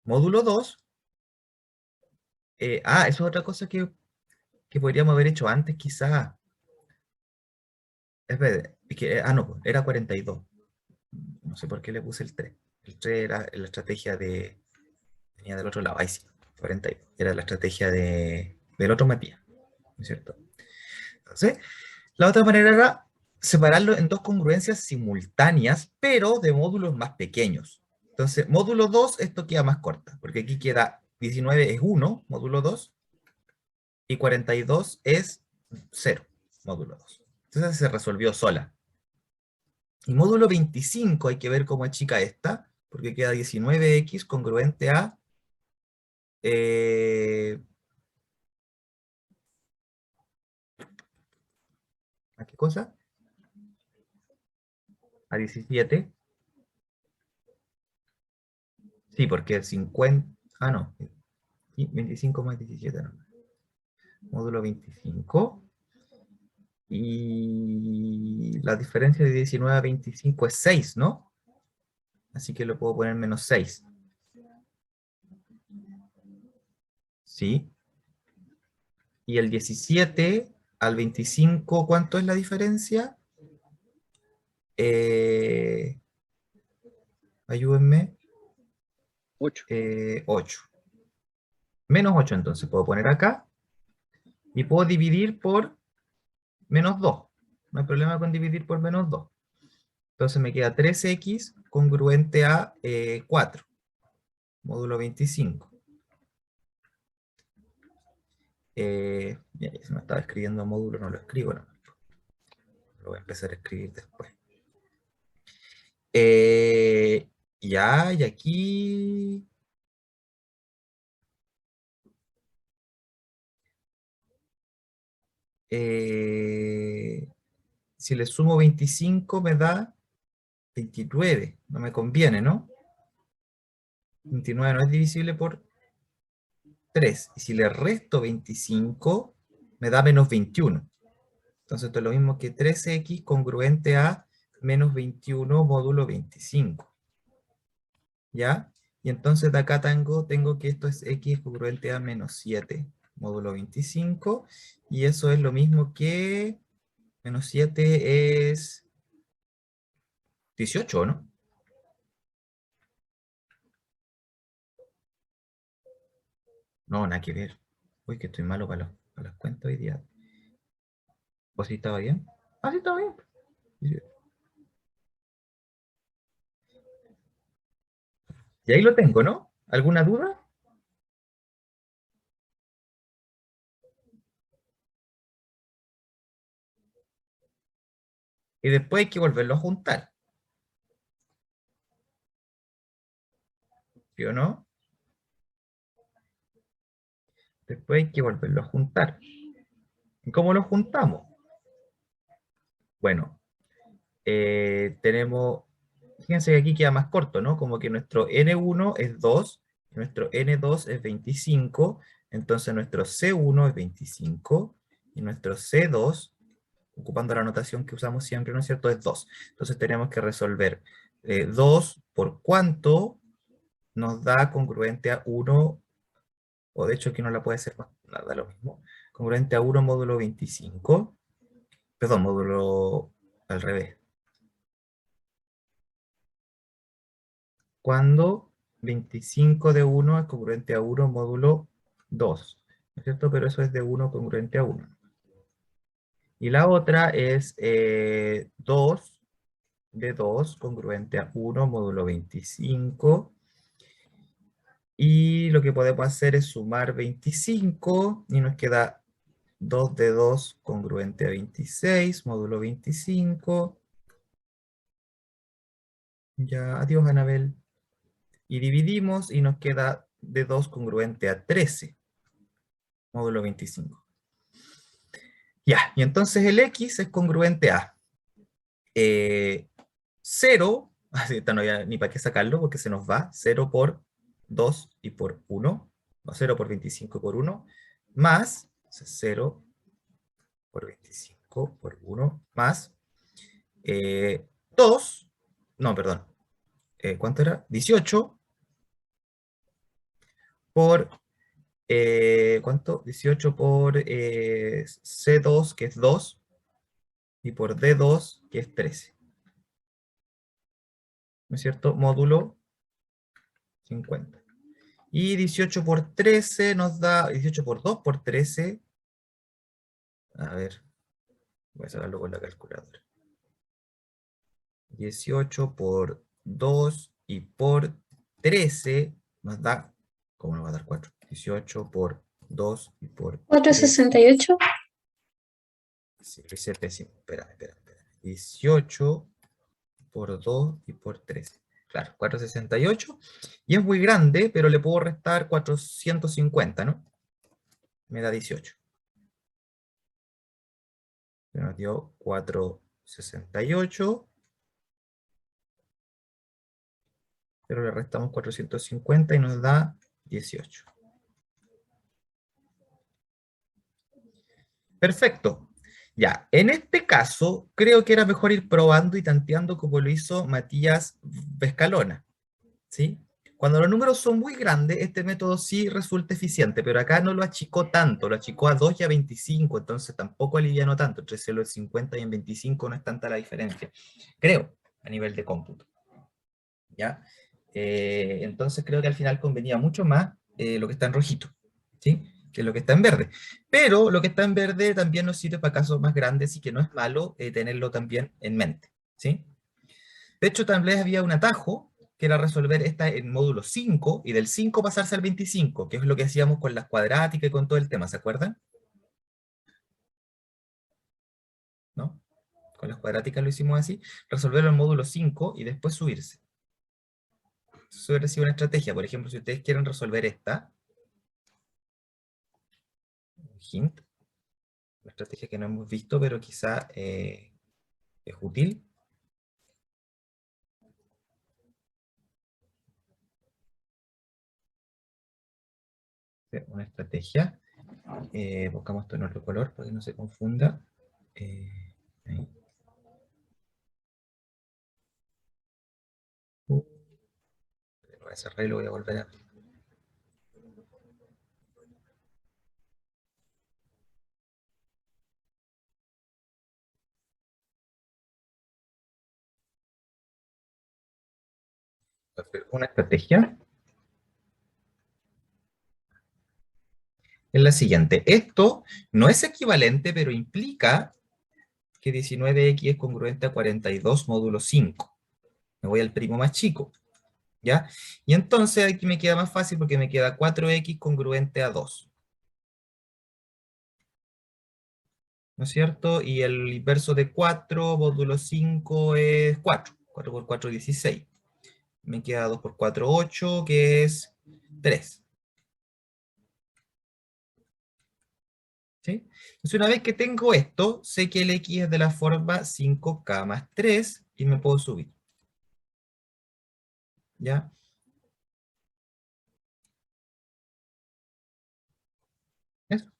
módulo 2, eso es otra cosa que podríamos haber hecho antes quizá. Espera, no, pues, era 42. No sé por qué le puse el 3. El 3 era la estrategia venía del otro lado, ahí sí, 42. Era la estrategia del otro Matías, ¿no es cierto? Entonces, la otra manera era separarlo en dos congruencias simultáneas, pero de módulos más pequeños. Entonces, módulo 2, esto queda más corta, porque aquí queda 19 es 1, módulo 2, y 42 es 0, módulo 2. Entonces se resolvió sola. Y módulo 25 hay que ver cómo es chica esta, porque queda 19x congruente a... ¿a qué cosa? A 17. Sí, porque el 50... Ah, no. 25 más 17, no. Módulo 25. Y la diferencia de 19 a 25 es 6, ¿no? Así que lo puedo poner menos 6. ¿Sí? Y el 17 al 25, ¿cuánto es la diferencia? Ayúdenme. 8. 8. Menos 8 entonces puedo poner acá. Y puedo dividir por menos 2. No hay problema con dividir por menos 2. Entonces me queda 3x congruente a 4. Módulo 25. Ya se me estaba escribiendo módulo, no lo escribo, no. Lo voy a empezar a escribir después. Ya, y aquí... si le sumo 25 me da 29. No me conviene, ¿no? 29 no es divisible por 3. Y si le resto 25, me da menos 21. Entonces esto es lo mismo que 13x congruente a menos 21 módulo 25. ¿Ya? Y entonces de acá tengo que esto es x congruente a menos 7 módulo 25. Y eso es lo mismo que menos 7 es 18, ¿no? No, nada que ver. Uy, que estoy malo para las cuentas hoy día. ¿Vos sí estaba bien? Ah, sí estaba bien. Y ahí lo tengo, ¿no? ¿Alguna duda? Y después hay que volverlo a juntar. ¿Sí o no? Después hay que volverlo a juntar. ¿Y cómo lo juntamos? Bueno, tenemos, fíjense que aquí queda más corto, ¿no? Como que nuestro N1 es 2, nuestro N2 es 25, entonces nuestro C1 es 25, y nuestro C2, ocupando la notación que usamos siempre, ¿no es cierto?, es 2. Entonces tenemos que resolver 2 por cuánto nos da congruente a 1, o de hecho aquí no la puede ser más, nada, da lo mismo, congruente a 1 módulo 25, perdón, módulo al revés. Cuando 25 de 1 es congruente a 1 módulo 2, ¿no es cierto? Pero eso es de 1 congruente a 1. Y la otra es 2 de 2 congruente a 1 módulo 25. Y lo que podemos hacer es sumar 25 y nos queda 2 de 2 congruente a 26, módulo 25. Ya, adiós, Anabel. Y dividimos y nos queda de 2 congruente a 13, módulo 25. Ya, y entonces el x es congruente a 0, así no había ni para qué sacarlo porque se nos va, 0 por 2 y por 1, o 0 por 25 por 1, más 0 por 25 por 1, más 2, no, perdón, ¿cuánto era? 18 por, ¿cuánto? 18 por C2, que es 2, y por D2, que es 13. ¿No es cierto? Módulo 50. Y 18 por 13 nos da, 18 por 2 por 13, a ver, voy a sacarlo con la calculadora. 18 por 2 y por 13 nos da, ¿cómo nos va a dar 4? 18 por 2 y por 13. 468. Sí, lo hice pésimo. Espérame. 18 por 2 y por 13. Claro, 468. Y es muy grande, pero le puedo restar 450, ¿no? Me da 18. Nos dio 468. Pero le restamos 450 y nos da 18. Perfecto. Ya, en este caso, creo que era mejor ir probando y tanteando como lo hizo Matías Vescalona, ¿sí? Cuando los números son muy grandes, este método sí resulta eficiente, pero acá no lo achicó tanto, lo achicó a 2 y a 25, entonces tampoco alivianó tanto, entre 50 y en 25 no es tanta la diferencia, creo, a nivel de cómputo, ¿ya? Entonces creo que al final convenía mucho más lo que está en rojito, ¿sí? Que lo que está en verde. Pero lo que está en verde también nos sirve para casos más grandes y que no es malo tenerlo también en mente, ¿sí? De hecho, también había un atajo que era resolver esta en módulo 5 y del 5 pasarse al 25, que es lo que hacíamos con las cuadráticas y con todo el tema, ¿se acuerdan? ¿No? Con las cuadráticas lo hicimos así, resolverlo en módulo 5 y después subirse. Eso hubiera sido una estrategia. Por ejemplo, si ustedes quieren resolver esta, hint, una estrategia que no hemos visto, pero quizá es útil. Una estrategia Buscamos esto en otro color para que no se confunda. Ahí. Lo voy a cerrar y lo voy a volver a... Una estrategia es la siguiente. Esto no es equivalente, pero implica que 19x es congruente a 42 módulo 5. Me voy al primo más chico, ¿ya? Y entonces aquí me queda más fácil porque me queda 4x congruente a 2. ¿No es cierto? Y el inverso de 4 módulo 5 es 4. 4 por 4, 16. Me queda 2 por 4, 8, que es 3. ¿Sí? Entonces una vez que tengo esto, sé que el x es de la forma 5k más 3 y me puedo subir. ¿Ya? Eso.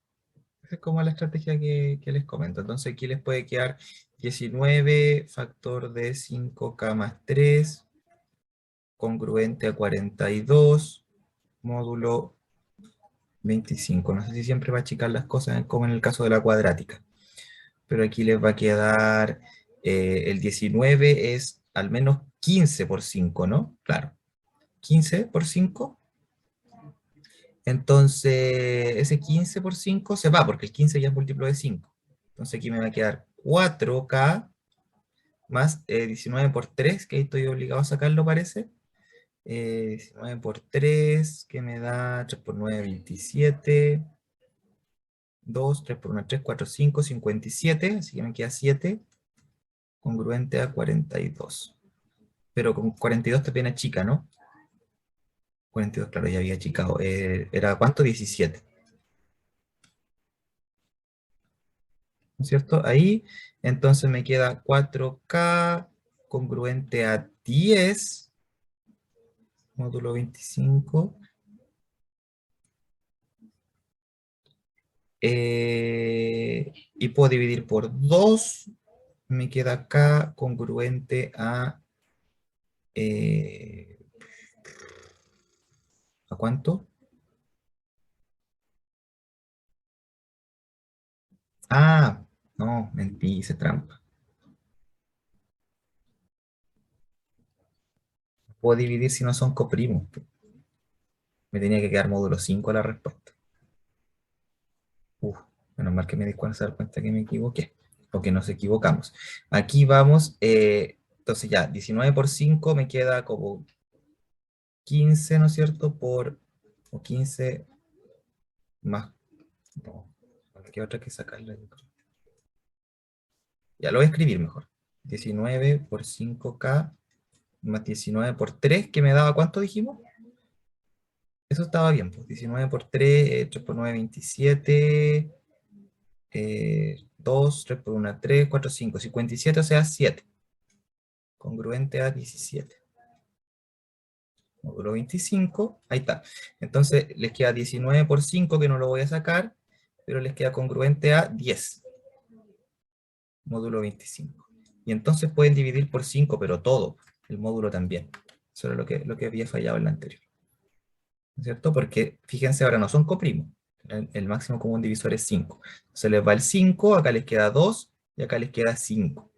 Esa es como la estrategia que les comento. Entonces aquí les puede quedar 19 factor de 5k más 3 congruente a 42 módulo 25. No sé si siempre va a achicar las cosas como en el caso de la cuadrática. Pero aquí les va a quedar el 19 es al menos 15 por 5, ¿no? Claro. 15 por 5. Entonces, ese 15 por 5 se va, porque el 15 ya es múltiplo de 5. Entonces aquí me va a quedar 4k más 19 por 3, que ahí estoy obligado a sacarlo, parece. 19 por 3, que me da 3 por 9, 27. 2, 3 por 1, 3, 4, 5, 57. Así que me queda 7, congruente a 42. Pero con 42 también es chica, ¿no? 42, claro, ya había achicado. ¿Era cuánto? 17. ¿No es cierto? Ahí, entonces me queda 4k congruente a 10, módulo 25. Y puedo dividir por 2, me queda k congruente a... ¿a cuánto? Ah, no, mentí, hice trampa. Puedo dividir si no son coprimos. Me tenía que quedar módulo 5 la respuesta. Uf, menos mal que me di cuenta que me equivoqué. O que nos equivocamos. Aquí vamos, entonces ya, 19 por 5 me queda como 15, ¿no es cierto? O 15 más, no, ¿qué otra que sacarla? Ya lo voy a escribir mejor. 19 por 5k más 19 por 3, que me daba, ¿cuánto dijimos? Eso estaba bien, pues 19 por 3, 3 por 9, 27, 2, 3 por 1, 3, 4, 5, 57, o sea, 7. Congruente a 17. Módulo 25, ahí está. Entonces les queda 19 por 5, que no lo voy a sacar, pero les queda congruente a 10. Módulo 25. Y entonces pueden dividir por 5, pero todo, el módulo también. Eso era lo que había fallado en la anterior. ¿No es cierto? Porque, fíjense, ahora no son coprimos. El máximo común divisor es 5. Se les va el 5, acá les queda 2, y acá les queda 5.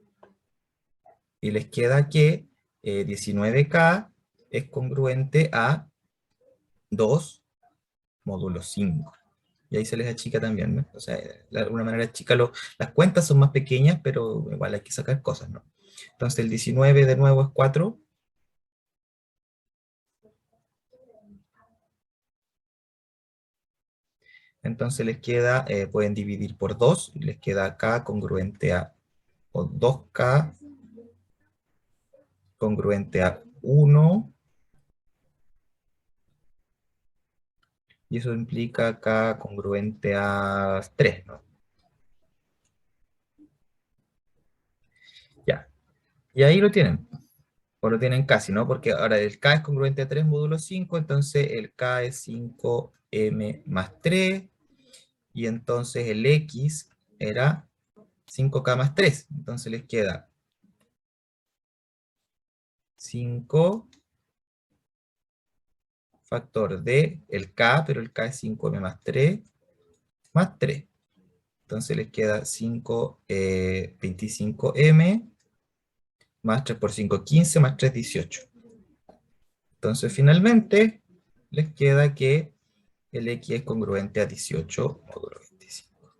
Y les queda que 19k es congruente a 2 módulo 5. Y ahí se les achica también, ¿no? O sea, de alguna manera achica las cuentas son más pequeñas, pero igual hay que sacar cosas, ¿no? Entonces el 19 de nuevo es 4. Entonces les queda, pueden dividir por 2, y les queda k congruente a, o 2k congruente a 1, y eso implica k congruente a 3, ¿no? Ya, y ahí lo tienen, o lo tienen casi, ¿no? Porque ahora el k es congruente a 3 módulo 5, entonces el k es 5m más 3, y entonces el X era 5K más 3. Entonces les queda 5 factor de el K, pero el K es 5M más 3. Entonces les queda 5, 25M, más 3 por 5, 15, más 3, 18. Entonces finalmente les queda que el X es congruente a 18 módulo 25.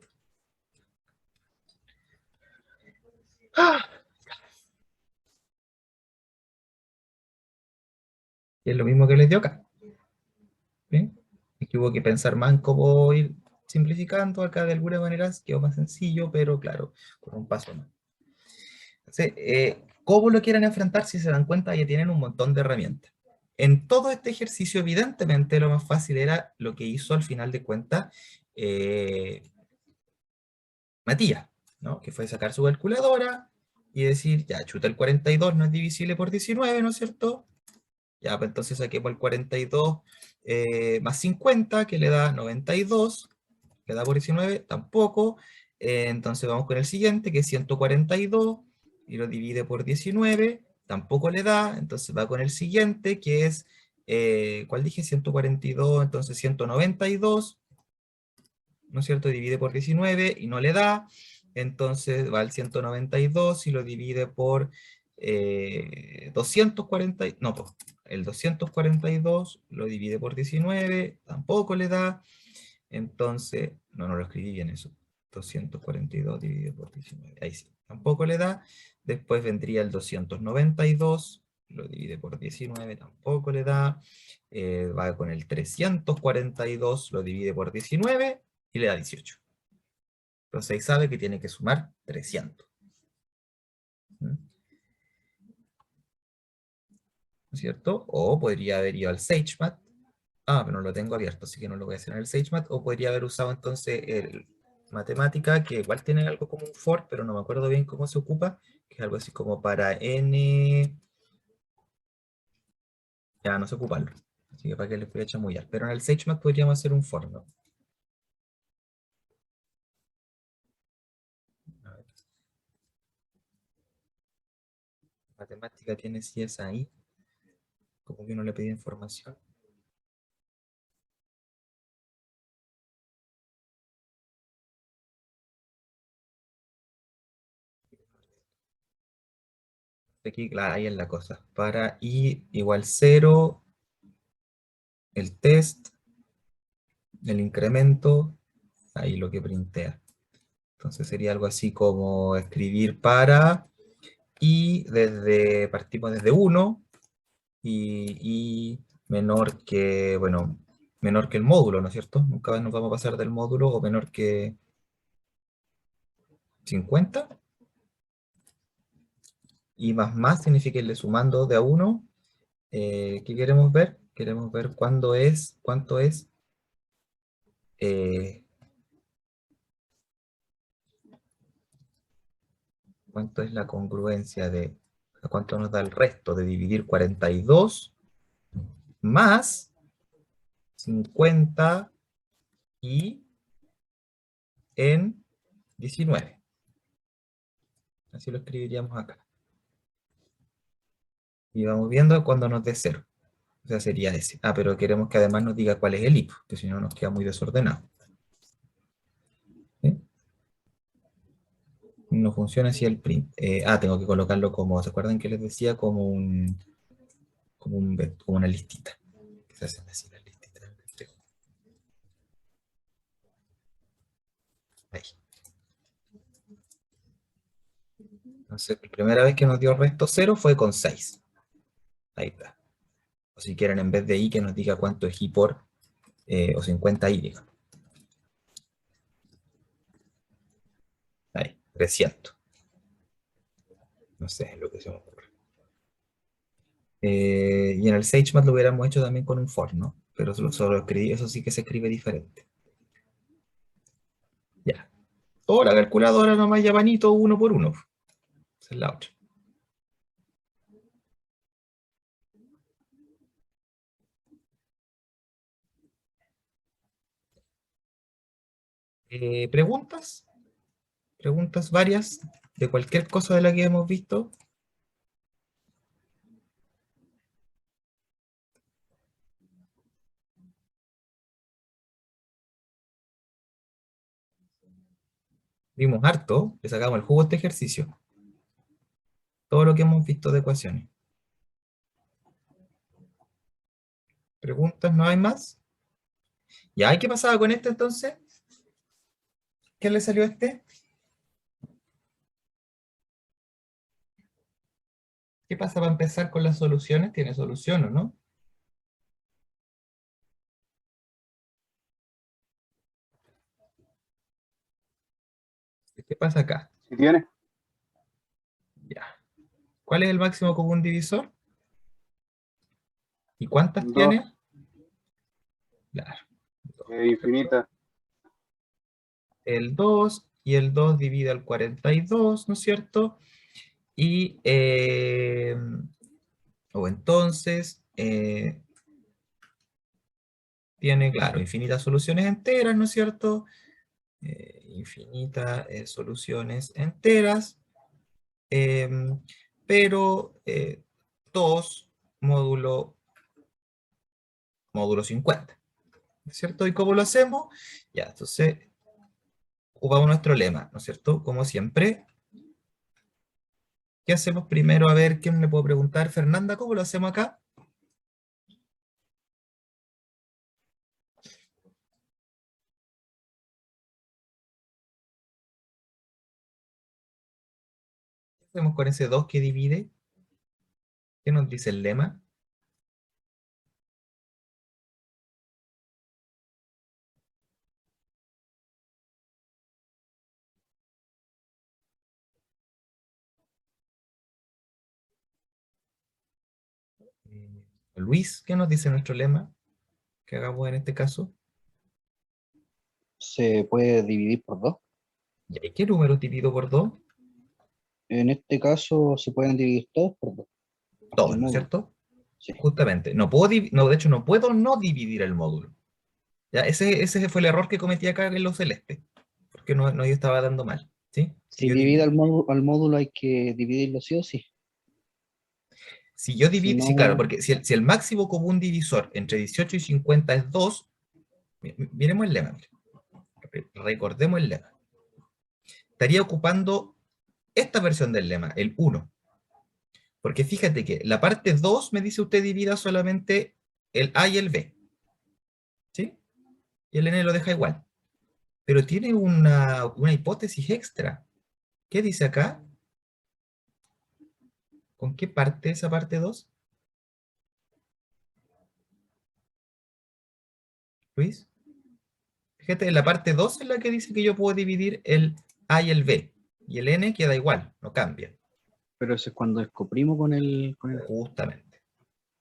Y es lo mismo que les dio acá. ¿Sí? Es que hubo que pensar más en cómo ir simplificando acá de alguna manera, quedó más sencillo, pero claro, con un paso más. Entonces, ¿cómo lo quieren enfrentar? Si se dan cuenta, ya tienen un montón de herramientas. En todo este ejercicio, evidentemente, lo más fácil era lo que hizo al final de cuentas Matías, ¿no? Que fue sacar su calculadora y decir, ya, chuta, el 42 no es divisible por 19, ¿no es cierto? Ya, pues entonces saquemos el 42 más 50, que le da 92, le da por 19, tampoco. Entonces vamos con el siguiente, que es 142, y lo divide por 19, tampoco le da. Entonces va con el siguiente, que es, ¿cuál dije? 142, entonces 192, ¿no es cierto? Divide por 19 y no le da. Entonces va al 192 y lo divide por 240, no, pues, el 242 lo divide por 19, tampoco le da. Entonces, no lo escribí bien eso. 242 dividido por 19, ahí sí, tampoco le da. Después vendría el 292, lo divide por 19, tampoco le da. Va con el 342, lo divide por 19 y le da 18. Entonces ahí sabe que tiene que sumar 300. ¿No es cierto? O podría haber ido al SageMath. Ah, pero no lo tengo abierto, así que no lo voy a hacer en el SageMath. O podría haber usado entonces el matemática, que igual tiene algo como un for, pero no me acuerdo bien cómo se ocupa, que es algo así como para n... Ya, no sé ocuparlo. Así que para qué les voy a chamullar. Pero en el SageMath podríamos hacer un for, ¿no? A ver. Matemática tiene si es ahí. Como que no le pedí información. Aquí, claro, ahí es la cosa. Para i igual 0, el test, el incremento, ahí lo que printea. Entonces sería algo así como escribir para i partimos desde 1 y menor que, bueno, menor que el módulo, ¿no es cierto? Nunca nos vamos a pasar del módulo o menor que 50. Y más significa irle sumando de a 1. ¿Qué queremos ver? Queremos ver cuánto es eh, cuánto es la congruencia de, cuánto nos da el resto de dividir 42 más 50 y en 19. Así lo escribiríamos acá. Y vamos viendo cuando nos dé 0. O sea, sería ese. Ah, pero queremos que además nos diga cuál es el i, que si no nos queda muy desordenado. ¿Sí? No funciona así el print. Tengo que colocarlo como, ¿se acuerdan que les decía? Como una listita. Que se hacen así las listitas. Ahí. Entonces, la primera vez que nos dio resto 0 fue con 6. Ahí está. O si quieren, en vez de i, que nos diga cuánto es i por, o 50i, digamos. Ahí, 300. No sé, es lo que se me ocurre. Y en el SageMath lo hubiéramos hecho también con un for, ¿no? Pero solo escribí, eso sí que se escribe diferente. Ya. O la calculadora nomás ya vanito uno por uno. Esa es la otra. ¿Preguntas? ¿Preguntas varias de cualquier cosa de la que hemos visto? Vimos harto, le sacamos el jugo a este ejercicio. Todo lo que hemos visto de ecuaciones. ¿Preguntas? ¿No hay más? ¿Ya? ¿Qué pasaba con este entonces? ¿Qué le salió a este? ¿Qué pasa para empezar con las soluciones? Tiene solución, ¿o no? ¿Qué pasa acá? Si tiene, Ya. ¿Cuál es el máximo común divisor? ¿Y cuántas 2, tiene? Claro. infinita. El 2 y el 2 divide al 42, ¿no es cierto? Y, o entonces, tiene, claro, infinitas soluciones enteras, ¿no es cierto? Infinitas soluciones enteras, em, pero 2 módulo 50, ¿no es cierto? ¿Y cómo lo hacemos? Ya, entonces, ocupamos nuestro lema, ¿no es cierto? Como siempre, ¿qué hacemos primero? A ver, ¿quién me puede preguntar? Fernanda, ¿cómo lo hacemos acá? ¿Qué hacemos con ese 2 que divide? ¿Qué nos dice el lema? Eh, Luis, ¿qué nos dice nuestro lema? ¿Qué hagamos en este caso? Se puede dividir por 2. ¿Y qué número divido por 2? En este caso se pueden dividir todos por 2. Hasta el 2, ¿no es módulo. cierto? Sí. Justamente. No puedo, no, de hecho, no puedo no dividir el módulo. ¿Ya? Ese fue el error que cometí acá en los celeste, porque no yo estaba dando mal, ¿sí? Si divide al módulo hay que dividirlo sí o sí. Si yo Si divido, sí, claro, no, porque si el máximo común divisor entre 18 y 50 es 2, miremos el lema, mire. Recordemos el lema. Estaría ocupando esta versión del lema, el 1. Porque fíjate que la parte 2 me dice usted divida solamente el A y el B, ¿sí? Y el N lo deja igual. Pero tiene una hipótesis extra. ¿Qué dice acá? ¿Con qué parte esa parte 2? Luis. Fíjate, en la parte 2 es la que dice que yo puedo dividir el A y el B. Y el N queda igual, no cambia. pero eso es cuando descoprimo con el Justamente,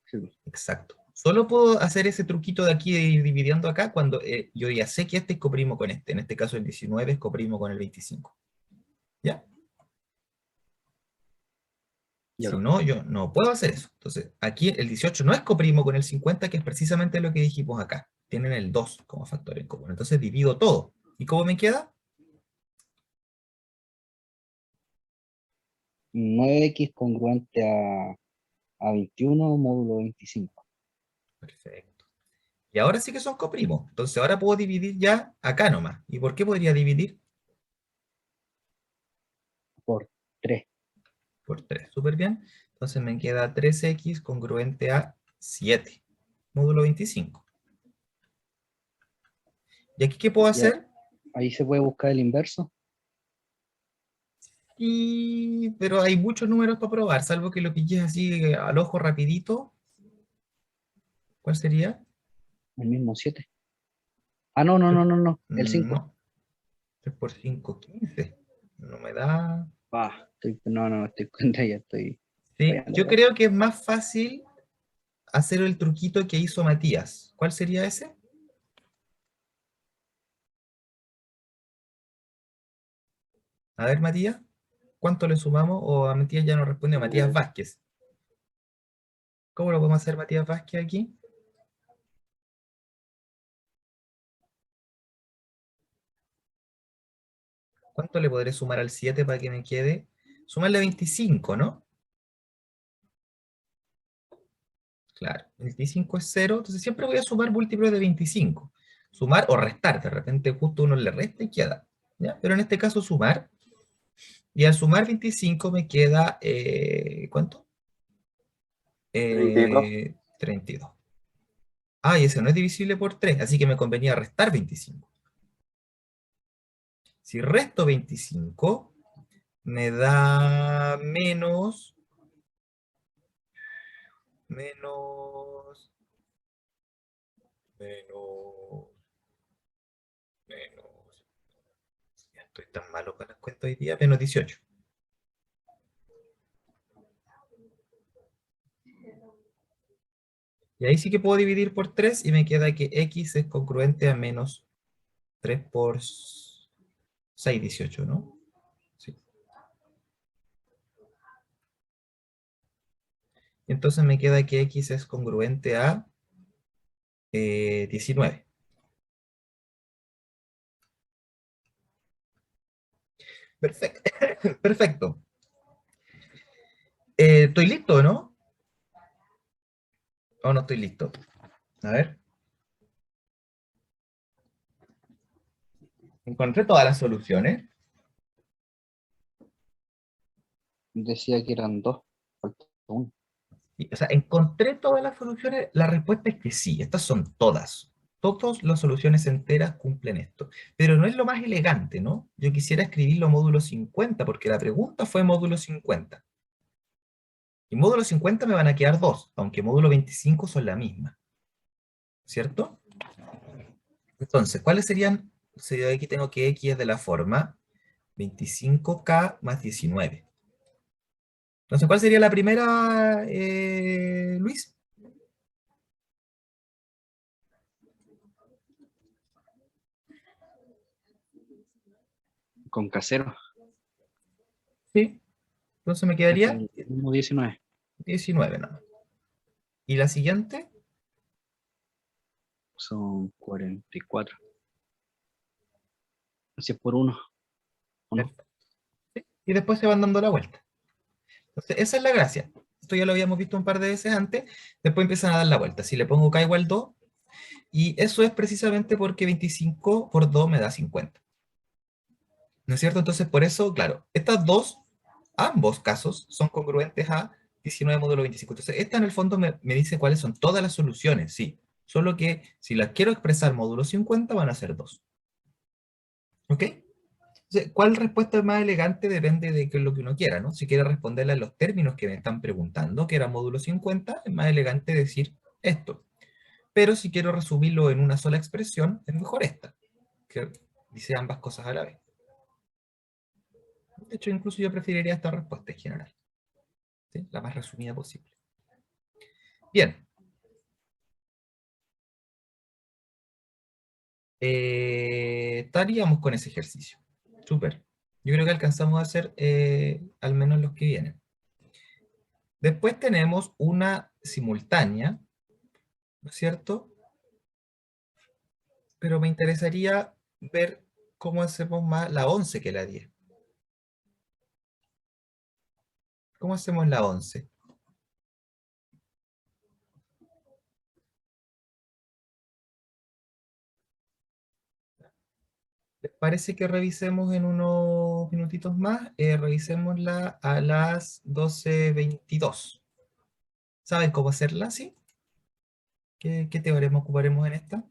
sí, pues. exacto. Solo puedo hacer ese truquito de aquí de ir dividiendo acá cuando yo ya sé que este es coprimo con este. En este caso el 19 es coprimo con el 25. ¿Ya? Ya, Si pues. no, yo no puedo hacer eso. Entonces, aquí el 18 no es coprimo con el 50, que es precisamente lo que dijimos acá. Tienen el 2 como factor en común. Entonces divido todo. ¿Y cómo me queda? 9x congruente a 21 módulo 25 Perfecto. Y ahora sí que son coprimos. Entonces ahora puedo dividir ya acá nomás. ¿Y por qué podría dividir? por 3. Por 3. Súper bien. Entonces me queda 3x congruente a 7. Módulo 25. ¿Y aquí qué puedo Ya, hacer? ahí se puede buscar el inverso, Pero hay muchos números para probar, salvo que lo pilles así al ojo rapidito. ¿Cuál sería? el mismo 7. Ah, no, no, no, no, no, el 5. No. 3 por 5, 15. No me da. No, estoy ya estoy Sí, fallando yo acá. creo que es más fácil hacer el truquito que hizo Matías. ¿Cuál sería ese? A ver, Matías, ¿cuánto le sumamos? O a Matías ya no responde, a Matías Vázquez. ¿Cómo lo podemos hacer, Matías Vázquez, aquí? ¿Cuánto le podré sumar al 7 para que me quede? Sumarle 25, ¿no? Claro, 25 es 0, entonces siempre voy a sumar múltiplos de 25. Sumar o restar, de repente justo uno le resta y queda. ¿Ya? Pero en este caso sumar, y al sumar 25 me queda, ¿cuánto? 32. 32. Ah, y ese no es divisible por 3, así que me convenía restar 25. Si resto 25, me da menos, menos, menos. Ya estoy tan malo con las cuentas hoy día, menos 18. Y ahí sí que puedo dividir por 3 y me queda que x es congruente a menos 3 por 6, 18, ¿no? Sí. Entonces me queda que x es congruente a 19. Perfecto. Perfecto. ¿Estoy listo, no? ¿O no estoy listo? A ver. Encontré todas las soluciones. Decía que eran 2. Falta 1. O sea, encontré todas las soluciones. La respuesta es que sí, estas son todas. Todas las soluciones enteras cumplen esto. Pero no es lo más elegante, ¿no? Yo quisiera escribirlo módulo 50, porque la pregunta fue módulo 50. Y módulo 50 me van a quedar 2, aunque módulo 25 son la misma. ¿Cierto? Entonces, ¿cuáles serían? Aquí tengo que x es de la forma 25k más 19. Entonces, ¿cuál sería la primera, Luis? Con casero. Sí. Entonces me Es quedaría el mismo 19. 19 nomás. ¿Y la siguiente? Son 44. Así es por 1. ¿O no? Perfecto. Sí. Y después se van dando la vuelta. Entonces, esa es la gracia. Esto ya lo habíamos visto un par de veces antes. Después empiezan a dar la vuelta. Si le pongo k igual 2, y eso es precisamente porque 25 por 2 me da 50. ¿No es cierto? Entonces, por eso, claro, estas dos, ambos casos, son congruentes a 19 módulo 25. Entonces, esta en el fondo me dice cuáles son todas las soluciones, sí. Solo que si las quiero expresar módulo 50, van a ser 2. ¿Ok? Entonces, ¿cuál respuesta es más elegante? Depende de qué es lo que uno quiera, ¿no? Si quiere responderla en los términos que me están preguntando, que era módulo 50, es más elegante decir esto. Pero si quiero resumirlo en una sola expresión, es mejor esta, que dice ambas cosas a la vez. De hecho, incluso yo preferiría esta respuesta en general, ¿sí? La más resumida posible. Bien. Estaríamos con ese ejercicio. Súper. Yo creo que alcanzamos a hacer al menos los que vienen. Después tenemos una simultánea, ¿no es cierto? Pero me interesaría ver cómo hacemos más la 11 que la 10. ¿Cómo hacemos la 11? ¿Les parece que revisemos en unos minutitos más? Revisémosla a las 12:22. ¿Saben cómo hacerla? ¿Sí? ¿Qué teorema ocuparemos en esta?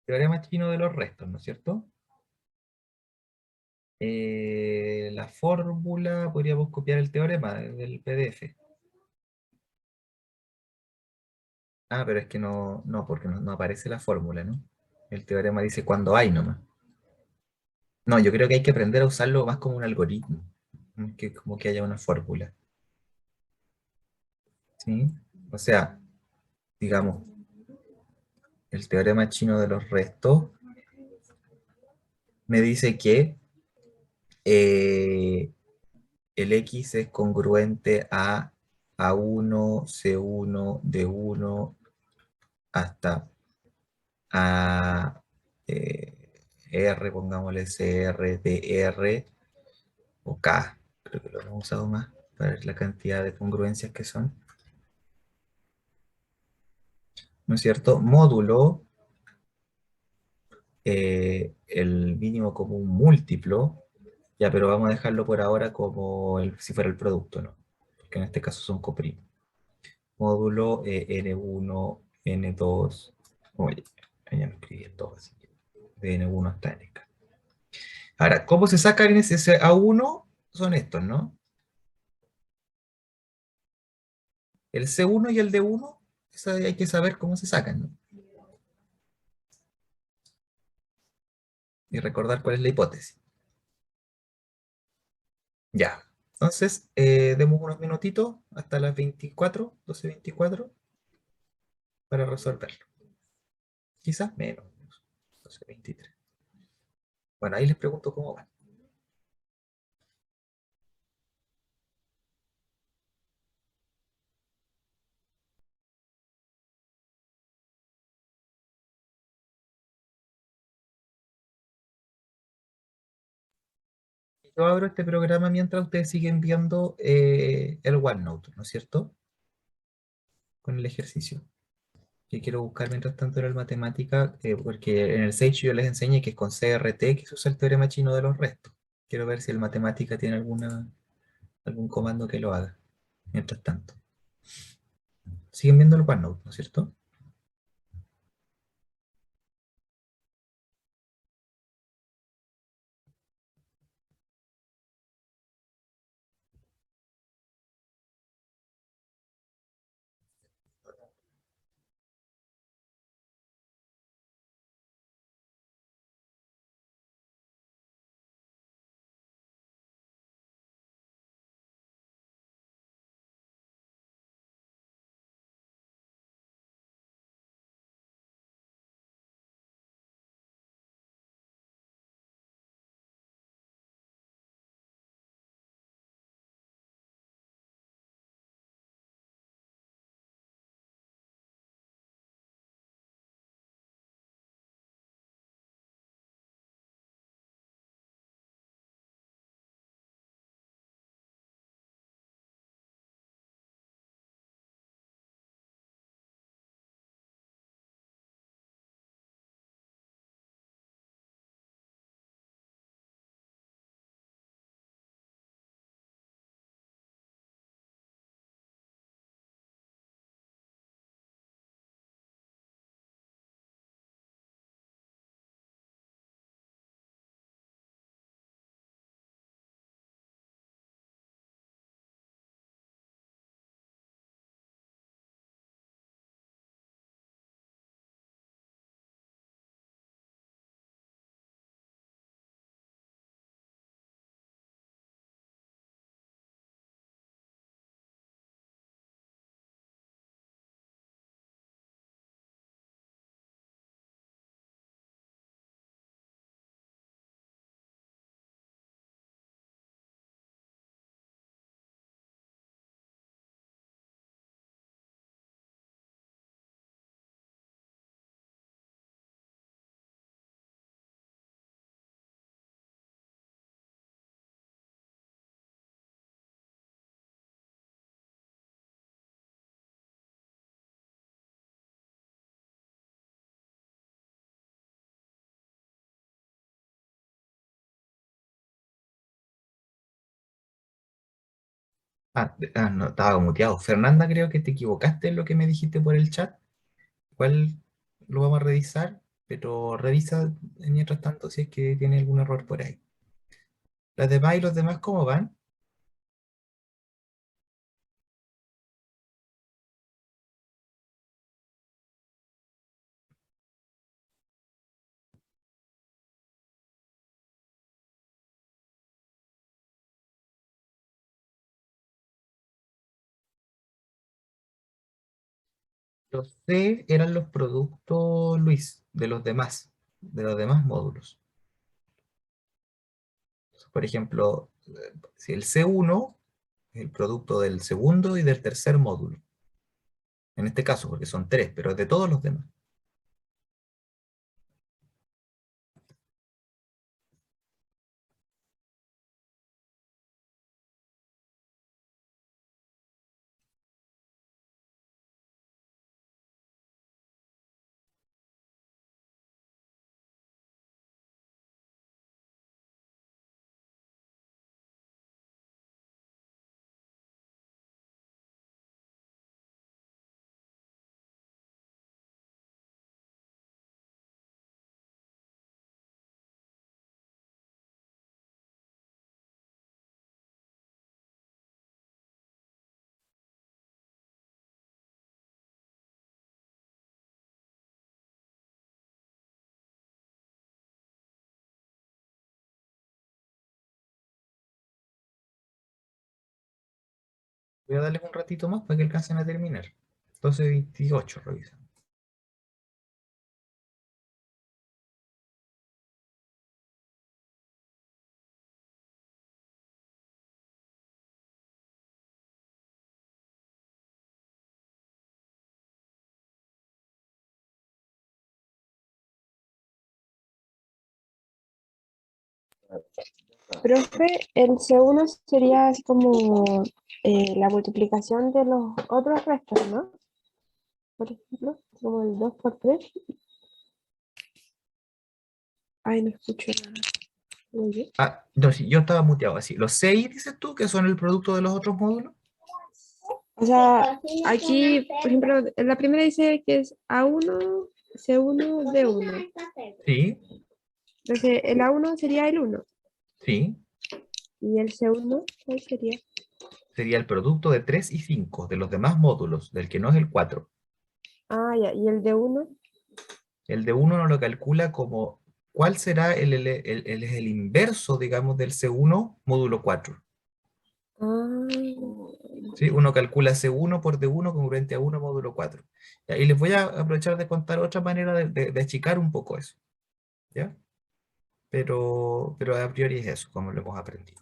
Teorema chino de los restos, ¿no es cierto? La fórmula, podríamos copiar el teorema del PDF. Ah, pero es que no, porque no aparece la fórmula, ¿no? El teorema dice cuando hay nomás. No, yo creo que hay que aprender a usarlo más como un algoritmo, que como que haya una fórmula. ¿Sí? O sea, digamos, el teorema chino de los restos me dice que eh, el X es congruente a A1, C1, D1, hasta a R, pongámosle CR, DR o K. Creo que lo hemos usado más para ver la cantidad de congruencias que son. ¿No es cierto? Módulo, el mínimo común múltiplo, ya, pero vamos a dejarlo por ahora como si fuera el producto, ¿no? Porque en este caso son coprimos. Módulo N1, N2, oye, ya me escribí el 2, así que de N1 hasta NK. Ahora, ¿cómo se sacan ese A1? Son estos, ¿no? El C1 y el D1, eso hay que saber cómo se sacan, ¿no? Y recordar cuál es la hipótesis. Ya. Entonces, demos unos minutitos hasta las 24, 12:24, para resolverlo. Quizás menos, 12:23. Bueno, ahí les pregunto cómo van. Yo abro este programa mientras ustedes siguen viendo el OneNote, ¿no es cierto? Con el ejercicio. Que quiero buscar mientras tanto era el matemática, porque en el Sage yo les enseñé que es con CRT que se usa el teorema chino de los restos. Quiero ver si el matemática tiene algún comando que lo haga. Mientras tanto. Siguen viendo el OneNote, ¿no es cierto? No, estaba muteado. Fernanda, creo que te equivocaste en lo que me dijiste por el chat. Igual lo vamos a revisar, pero revisa mientras tanto si es que tiene algún error por ahí. Las demás y los demás, ¿cómo van? Los C eran los productos, Luis, de los demás módulos. Por ejemplo, si el C1 es el producto del segundo y del tercer módulo. En este caso, porque son tres, pero es de todos los demás. Voy a darles un ratito más para que alcancen a terminar. 12:28 revisan. Profe, el C1 sería así como la multiplicación de los otros restos, ¿no? Por ejemplo, como el 2 por 3. Ay, no escucho nada. Oye. Ah, no, sí, yo estaba muteado así. Los 6, dices tú, que son el producto de los otros módulos. O sea, aquí, por ejemplo, en la primera dice que es A1, C1, D1. Sí, Entonces, el A1 sería el 1. sí. ¿Y el C1 cuál sería? Sería el producto de 3 y 5 de los demás módulos, del que no es el 4. Ah, ya. ¿Y el D1? El de 1 no lo calcula como cuál será el inverso, digamos, del C1 módulo 4. Ah, ¿Sí? Uno calcula C1 por D1 congruente a 1 módulo 4. ¿Ya? Y les voy a aprovechar de contar otra manera de achicar un poco eso. ¿Ya? Pero a priori es eso, como lo hemos aprendido.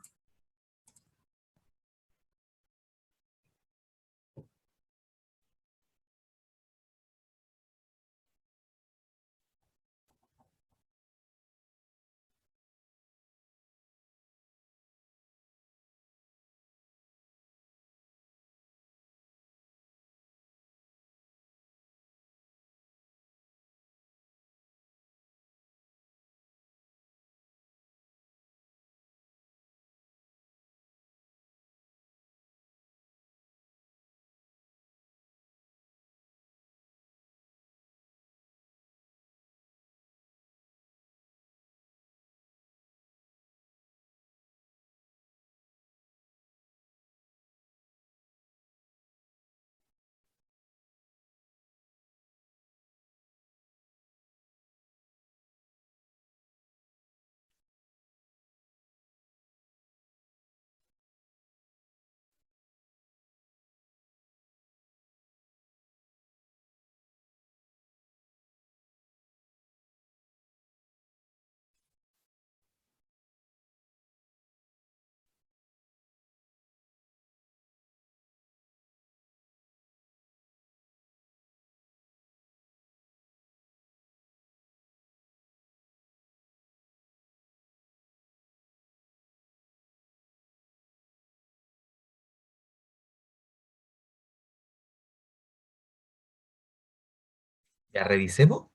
¿Ya revisemos?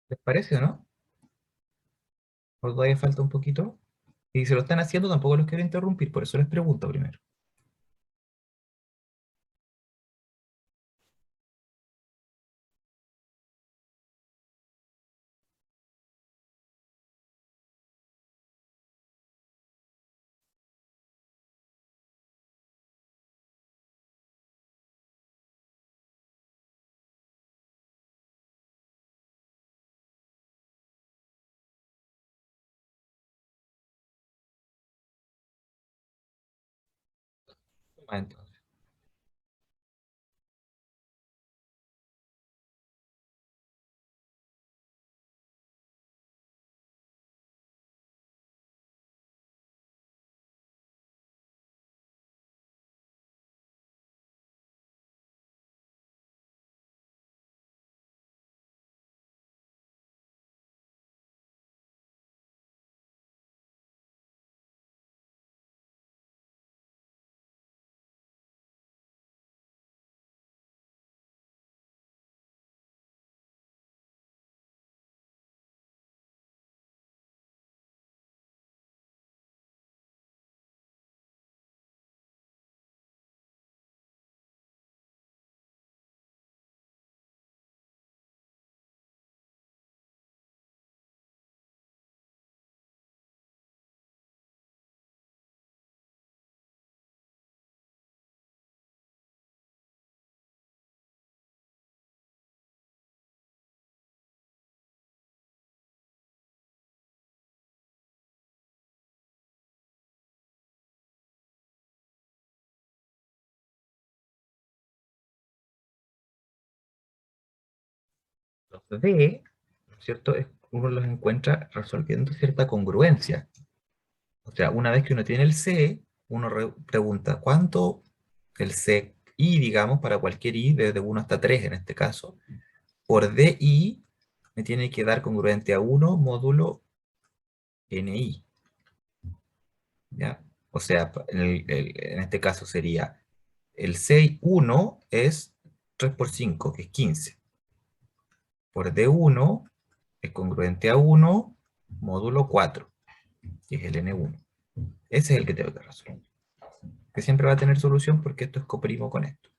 ¿Les parece o no? ¿O todavía falta un poquito? Y si lo están haciendo, tampoco los quiero interrumpir, por eso les pregunto primero. Ah, entonces. D, ¿cierto? Uno los encuentra resolviendo cierta congruencia. O sea, una vez que uno tiene el C, uno pregunta cuánto el CI, digamos, para cualquier I, desde 1 hasta 3 en este caso, por DI me tiene que dar congruente a 1 módulo NI. ¿Ya? O sea, en este caso sería el C1 es 3 por 5, que es 15. Por D1 es congruente a 1 módulo 4, que es el N1. Ese es el que tengo que resolver. Que siempre va a tener solución porque esto es coprimo con esto.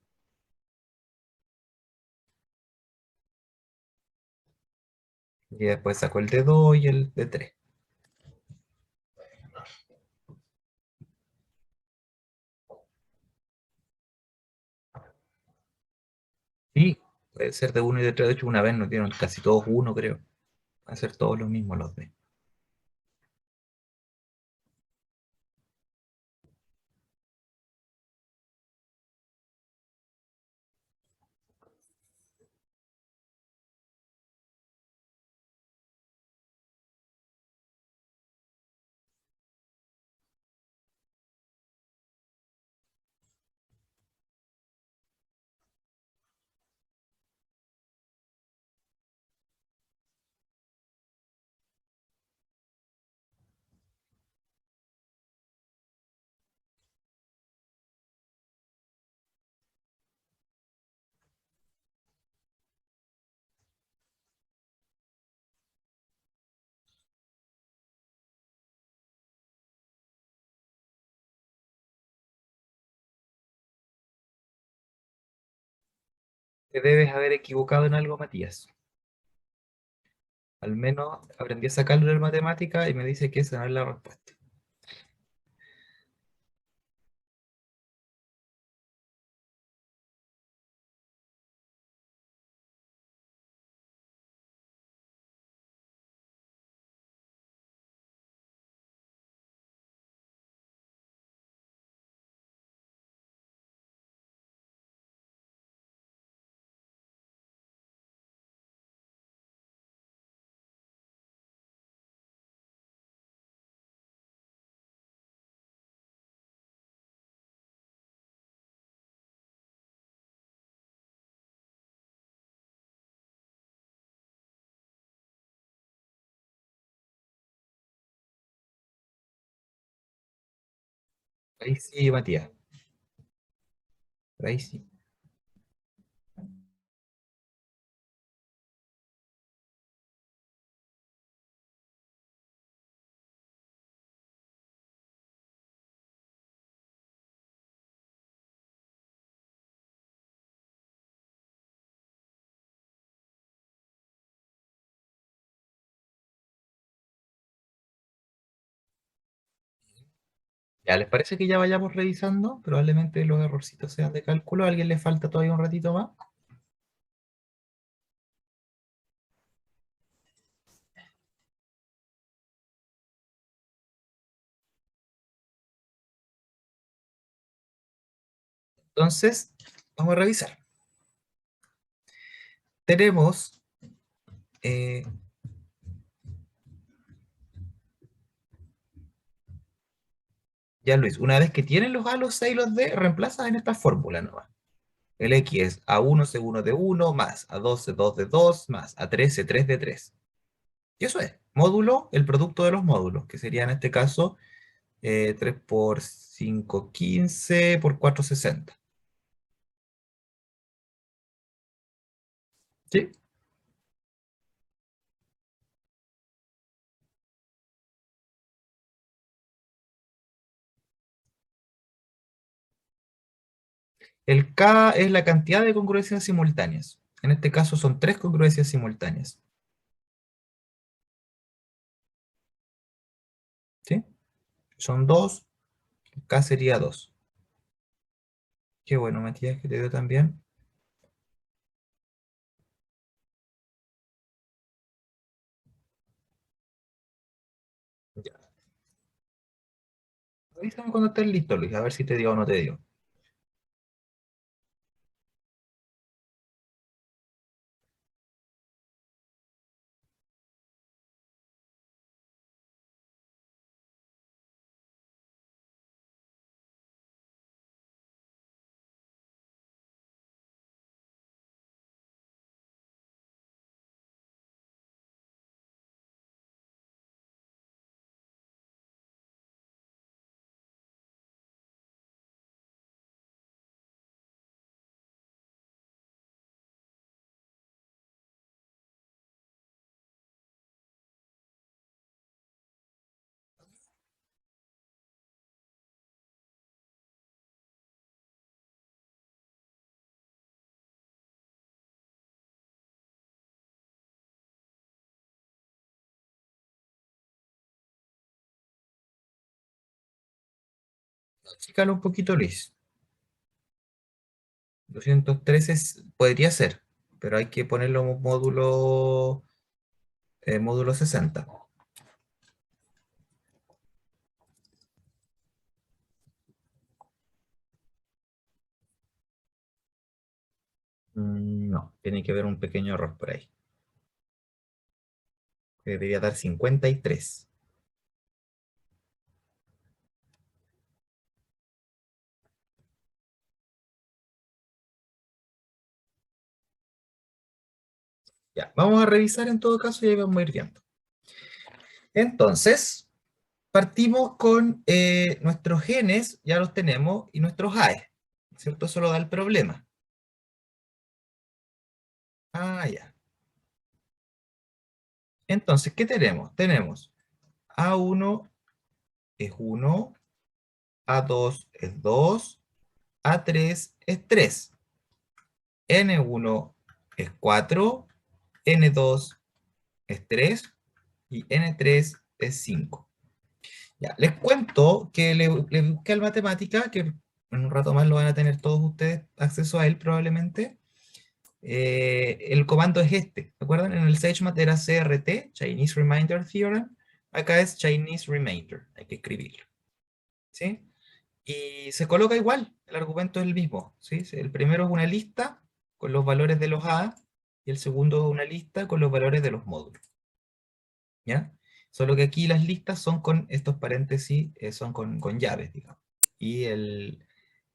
Y después saco el D2 y el D3. Y puede ser de 1 y de 3. De hecho, una vez nos dieron casi todos 1, creo. Van a ser todos los mismos los D. Te debes haber equivocado en algo, Matías. Al menos aprendí a sacarlo en matemática y me dice que esa no es la respuesta. Ahí sí, Matías. Ahí sí. ¿Ya les parece que ya vayamos revisando? Probablemente los errorcitos sean de cálculo. ¿A alguien le falta todavía un ratito más? Entonces, vamos a revisar. Tenemos ya Luis, una vez que tienen los A, los C y los D, reemplazas en esta fórmula nomás. El X es A1 C1 de 1 más A2 C2 de 2 más A3 C3 de 3. Y eso es, módulo, el producto de los módulos, que sería en este caso 3 por 5, 15 por 4, 60. ¿Sí? El K es la cantidad de congruencias simultáneas. En este caso son 3 congruencias simultáneas. ¿Sí? Son 2, K sería 2. Qué bueno, Matías, que te dio también. Ya. Avísame cuando estés listo, Luis, a ver si te dio o no te dio. Chícalo un poquito, Luis. 213 podría ser, pero hay que ponerlo módulo 60. No, tiene que haber un pequeño error por ahí. Que debería dar 53. Ya, vamos a revisar en todo caso y ahí vamos a ir viendo. Entonces, partimos con nuestros genes, ya los tenemos, y nuestros AE, ¿cierto? Eso lo da el problema. Ah, ya. Entonces, ¿qué tenemos? Tenemos A1 es 1, A2 es 2, A3 es 3, N1 es 4, N2 es 3 y N3 es 5. Ya, les cuento que le busqué al matemática, que en un rato más lo van a tener todos ustedes acceso a él probablemente. El comando es este, ¿se acuerdan? En el SageMath era CRT, Chinese Remainder Theorem. Acá es Chinese Remainder, hay que escribirlo. ¿Sí? Y se coloca igual, el argumento es el mismo. ¿Sí? El primero es una lista con los valores de los A, y el segundo es una lista con los valores de los módulos. ¿Ya? Solo que aquí las listas son con estos paréntesis, son con llaves, digamos. Y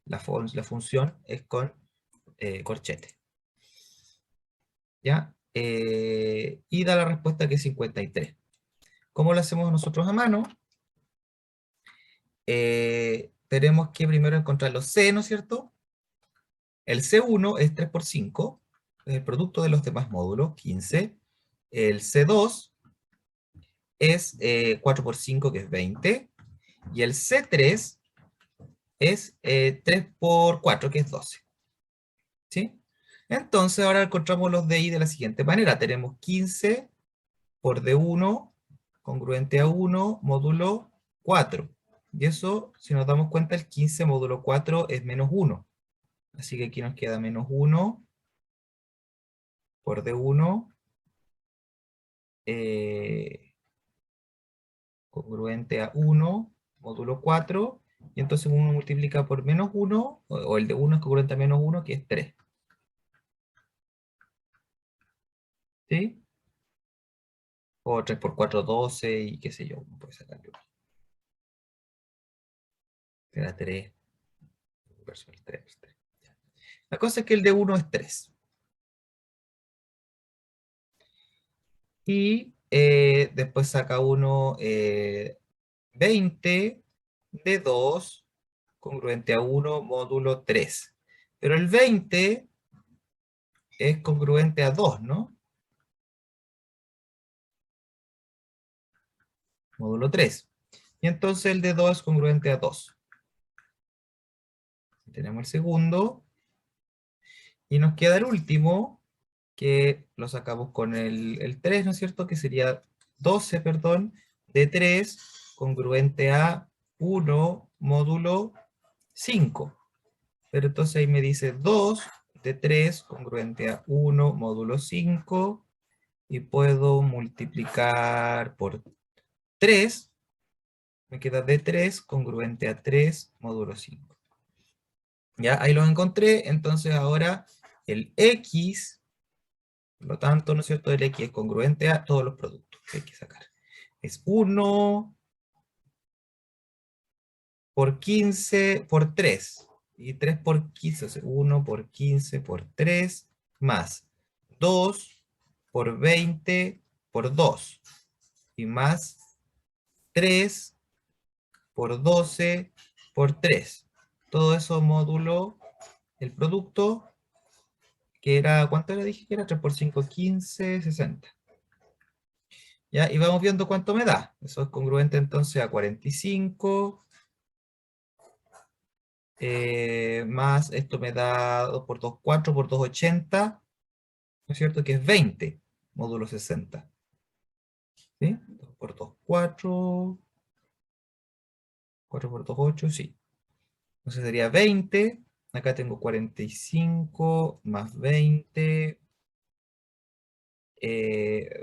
la función es con corchete. ¿Ya? Y da la respuesta que es 53. ¿Cómo lo hacemos nosotros a mano? Tenemos que primero encontrar los C, ¿no es cierto? El C1 es 3 por 5, es el producto de los demás módulos, 15. El C2 es 4 por 5, que es 20. Y el C3 es 3 por 4, que es 12. ¿Sí? Entonces ahora encontramos los DI de la siguiente manera. Tenemos 15 por D1 congruente a 1 módulo 4. Y eso, si nos damos cuenta, el 15 módulo 4 es menos 1. Así que aquí nos queda menos 1 por D1 congruente a 1 módulo 4. Y entonces uno multiplica por menos 1, o el de 1 es congruente a menos 1, que es 3. ¿Sí? O 3 por 4, 12, y qué sé yo, uno puede sacarlo. Era 3 versus el 3. La cosa es que el de 1 es 3. Y después saca uno 20 de 2 congruente a 1 módulo 3. Pero el 20 es congruente a 2, ¿no? Módulo 3. Y entonces el de 2 es congruente a 2. Tenemos el segundo. Y nos queda el último, que lo sacamos con el 3, ¿no es cierto? Que sería 12, perdón, de 3 congruente a 1 módulo 5. Pero entonces ahí me dice 2 de 3 congruente a 1 módulo 5, y puedo multiplicar por 3, me queda de 3 congruente a 3 módulo 5. Ya, ahí los encontré. Entonces ahora el X, por lo tanto, ¿no es cierto? El X es congruente a todos los productos que hay que sacar. Es 1 por 15 por 3. Y 3 por 15, o sea, 1 por 15 por 3, más 2 por 20 por 2. Y más 3 por 12 por 3. Todo eso módulo el producto, que era, ¿cuánto le dije que era? 3 por 5, 15, 60. ¿Ya? Y vamos viendo cuánto me da. Eso es congruente entonces a 45, más esto me da 2 por 2, 4 por 2, 80, ¿no es cierto? Que es 20, módulo 60. ¿Sí? 2 por 2, 4, 4 por 2, 8, sí. Entonces sería 20, acá tengo 45 más 20,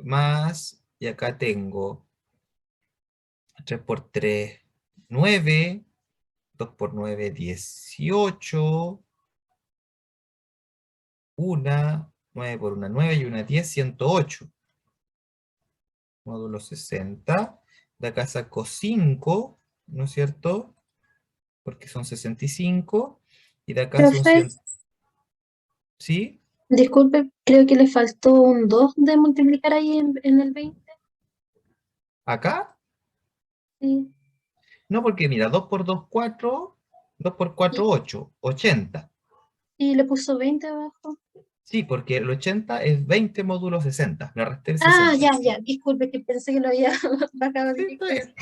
más, y acá tengo 3 por 3, 9, 2 por 9, 18, 1, 9 por 1, 9 y 1, 10, 108. Módulo 60. De acá saco 5, ¿no es cierto? Porque son 65. Y de acá son Profe, 100. ¿Sí? disculpe, creo que le faltó un 2 de multiplicar ahí en el 20. ¿Acá? Sí. No, porque mira, 2 por 2, 4. 2 por 4, Y, 8. 80. y le puso 20 abajo. Sí, porque el 80 es 20 módulo 60. Le resté el Ah, 60. ya, disculpe que pensé que lo había bajado Sí, está directo. bien.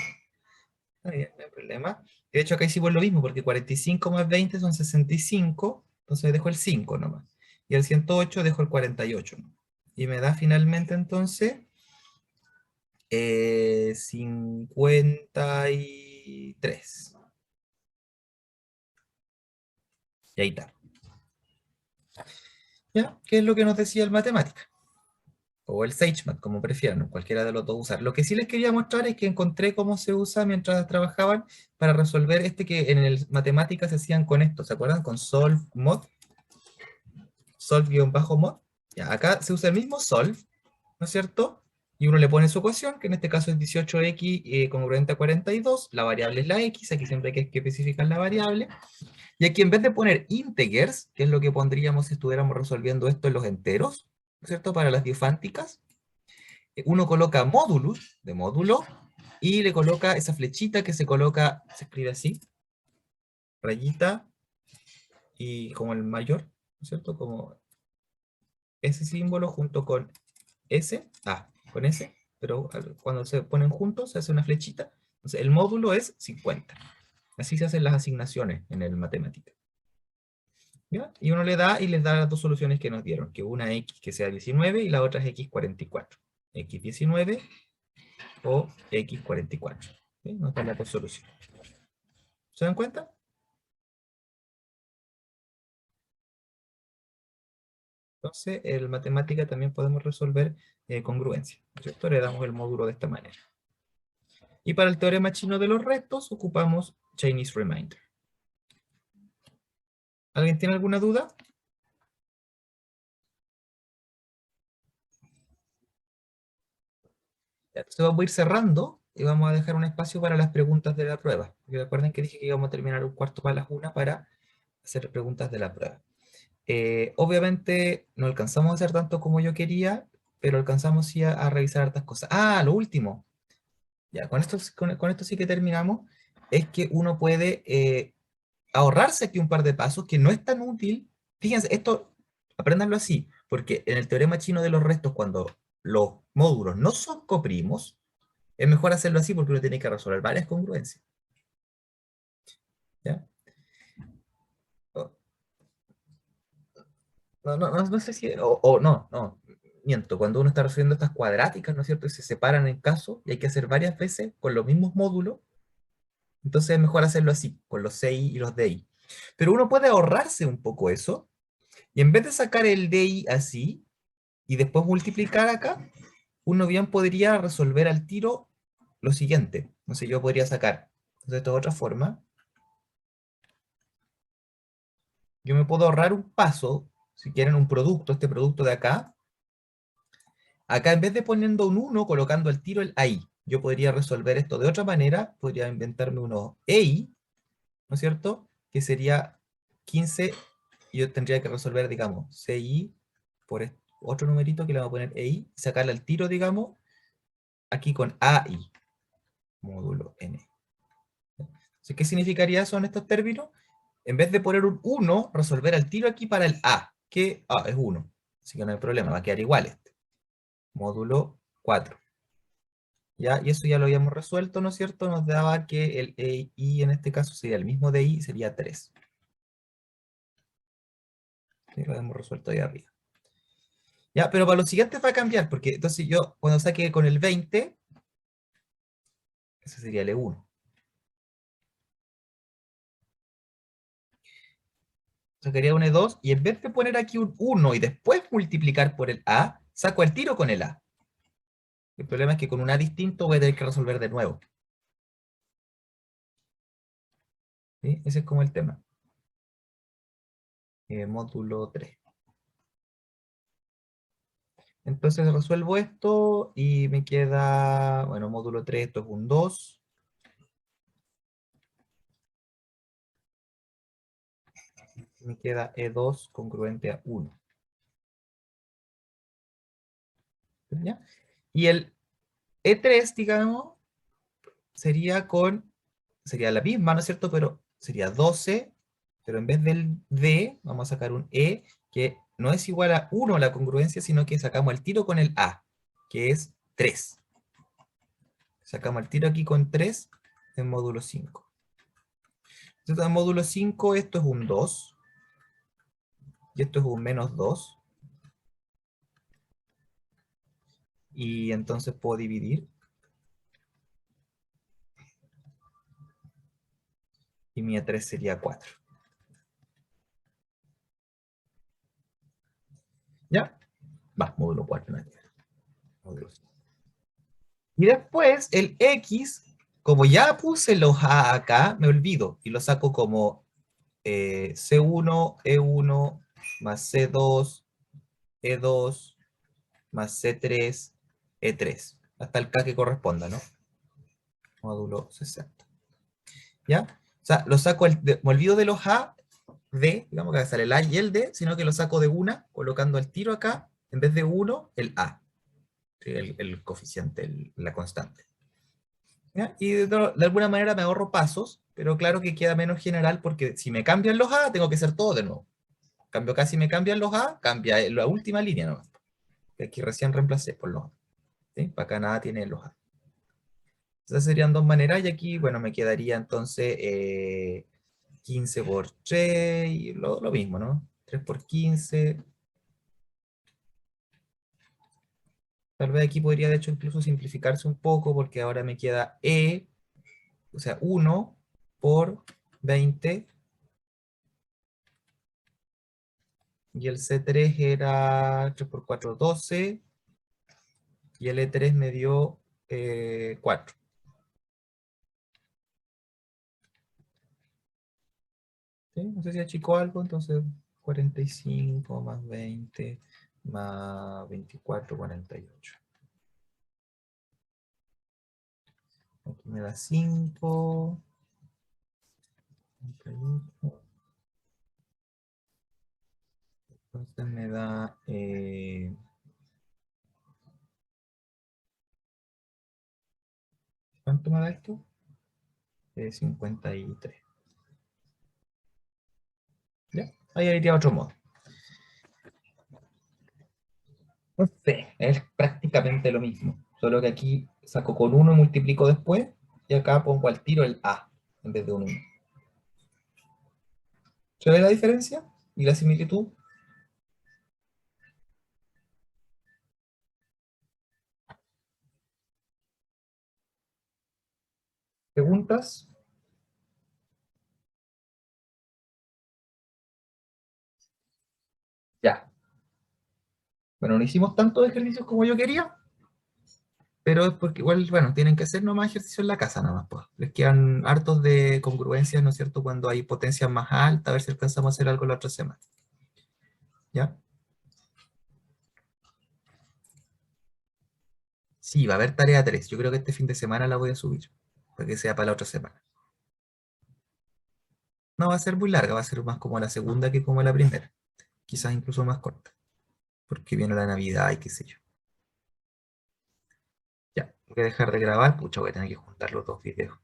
Está bien, no hay problema. De hecho, acá hicimos lo mismo, porque 45 más 20 son 65, entonces dejo el 5 nomás. Y el 108 dejo el 48, ¿no? Y me da finalmente entonces 53. Y ahí está. ¿Ya? ¿Qué es lo que nos decía el matemática? O el SageMath, como prefieran, ¿no? Cualquiera de los dos usar. Lo que sí les quería mostrar es que encontré cómo se usa mientras trabajaban para resolver que en el matemática se hacían con esto, ¿se acuerdan? Con solve-mod, solve-mod. Ya, acá se usa el mismo solve, ¿no es cierto? Y uno le pone su ecuación, que en este caso es 18x congruente a 42, la variable es la x, aquí siempre hay que especificar la variable, y aquí en vez de poner integers, que es lo que pondríamos si estuviéramos resolviendo esto en los enteros, ¿no es cierto? Para las diofánticas, uno coloca módulus, de módulo, y le coloca esa flechita que se coloca, se escribe así, rayita, y como el mayor, ¿no es cierto? Como ese símbolo junto con con ese, pero cuando se ponen juntos se hace una flechita. Entonces el módulo es 50. Así se hacen las asignaciones en el matemática. ¿Ya? Y uno le da y les da las dos soluciones que nos dieron, que una x que sea 19 y la otra es x44. x19 o x44. ¿Sí? Nos da la dos soluciones. ¿Se dan cuenta? Entonces, en matemática también podemos resolver congruencia, ¿no es cierto? Le damos el módulo de esta manera. Y para el teorema chino de los restos ocupamos Chinese Remainder. ¿Alguien tiene alguna duda? Ya, entonces vamos a ir cerrando y vamos a dejar un espacio para las preguntas de la prueba. Porque recuerden que dije que íbamos a terminar un cuarto para las 1 para hacer preguntas de la prueba. Obviamente no alcanzamos a hacer tanto como yo quería, pero alcanzamos sí a revisar hartas cosas. Ah, lo último. Ya, con esto sí que terminamos. Es que uno puede ahorrarse aquí un par de pasos que no es tan útil. Fíjense, esto, apréndanlo así, porque en el teorema chino de los restos, cuando los módulos no son coprimos, es mejor hacerlo así porque uno tiene que resolver varias congruencias. ¿Ya? Oh, no sé si, no, miento, cuando uno está resolviendo estas cuadráticas, ¿no es cierto? Y se separan en casos y hay que hacer varias veces con los mismos módulos, entonces es mejor hacerlo así, con los CI y los DI. Pero uno puede ahorrarse un poco eso, y en vez de sacar el DI así, y después multiplicar acá, uno bien podría resolver al tiro lo siguiente. No sé, yo podría sacar, entonces esto es otra forma. Yo me puedo ahorrar un paso, si quieren un producto, este producto de acá. Acá en vez de poniendo un 1, colocando al tiro el AI. Yo podría resolver esto de otra manera, podría inventarme uno EI, ¿no es cierto? Que sería 15, y yo tendría que resolver, digamos, CI por otro numerito que le vamos a poner EI, y sacarle al tiro, digamos, aquí con AI, módulo N. Entonces, ¿qué significaría eso en estos términos? En vez de poner un 1, resolver al tiro aquí para el A, que es 1. Así que no hay problema, va a quedar igual este. Módulo 4. ¿Ya? Y eso ya lo habíamos resuelto, ¿no es cierto? Nos daba que el EI en este caso sería el mismo de I, sería 3. ¿Sí? Lo hemos resuelto ahí arriba. Ya, pero para los siguientes va a cambiar, porque entonces yo, cuando saque con el 20, ese sería el E1. sacaría un E2, y en vez de poner aquí un 1 y después multiplicar por el A, saco el tiro con el A. El problema es que con un A distinto voy a tener que resolver de nuevo. ¿Sí? Ese es como el tema. Módulo 3. Entonces resuelvo esto y me queda, bueno, módulo 3, esto es un 2. Me queda E2 congruente a 1. ¿Ya? Y el E3, digamos, sería la misma, ¿no es cierto? Pero sería 12, pero en vez del D, vamos a sacar un E, que no es igual a 1 la congruencia, sino que sacamos el tiro con el A, que es 3. Sacamos el tiro aquí con 3 en módulo 5. Entonces en módulo 5 esto es un 2, y esto es un menos 2. Y entonces puedo dividir. Y mi E3 sería 4. ¿Ya? Va, módulo 4. Módulo 5. Y después el X, como ya puse los A acá, me olvido. Y lo saco como C1, E1, más C2, E2, más C3, E3. Hasta el K que corresponda, ¿no? Módulo 60. ¿Ya? O sea, lo saco, me olvido de los A, D, digamos que sale el A y el D, sino que lo saco de una, colocando el tiro acá, en vez de 1, el A. ¿Sí? El coeficiente, la constante. ¿Ya? Y de alguna manera me ahorro pasos, pero claro que queda menos general porque si me cambian los A, tengo que hacer todo de nuevo. En cambio, acá si me cambian los A, cambia la última línea nomás. Que aquí recién reemplacé por los A. ¿Sí? Para acá nada tiene los A. Esas serían dos maneras y aquí, bueno, me quedaría entonces 15 por 3 y lo mismo, ¿no? 3 por 15. Tal vez aquí podría de hecho incluso simplificarse un poco porque ahora me queda E, o sea, 1 por 20. Y el C3 era 3 por 4, 12. Y el E3 me dio 4. ¿Sí? No sé si achicó algo, entonces 45 más 20 más 24, 48. Aquí me da 5. 48. Entonces me da... ¿cuánto me da esto? 53. ¿Ya? Ahí iría otro modo. No sé, es prácticamente lo mismo. Solo que aquí saco con 1 y multiplico después. Y acá pongo al tiro el A en vez de un 1. ¿Se ve la diferencia y la similitud? ¿Preguntas? Ya. Bueno, no hicimos tantos ejercicios como yo quería, pero es porque igual, bueno, tienen que hacer nomás ejercicio en la casa, nada más, pues. Les quedan hartos de congruencias, ¿no es cierto? Cuando hay potencias más altas, a ver si alcanzamos a hacer algo la otra semana. ¿Ya? Sí, va a haber tarea 3. Yo creo que este fin de semana la voy a subir, para que sea para la otra semana. No va a ser muy larga, va a ser más como la segunda que como la primera. Quizás incluso más corta, porque viene la Navidad y qué sé yo. Ya, voy a dejar de grabar, pucha, voy a tener que juntar los dos videos.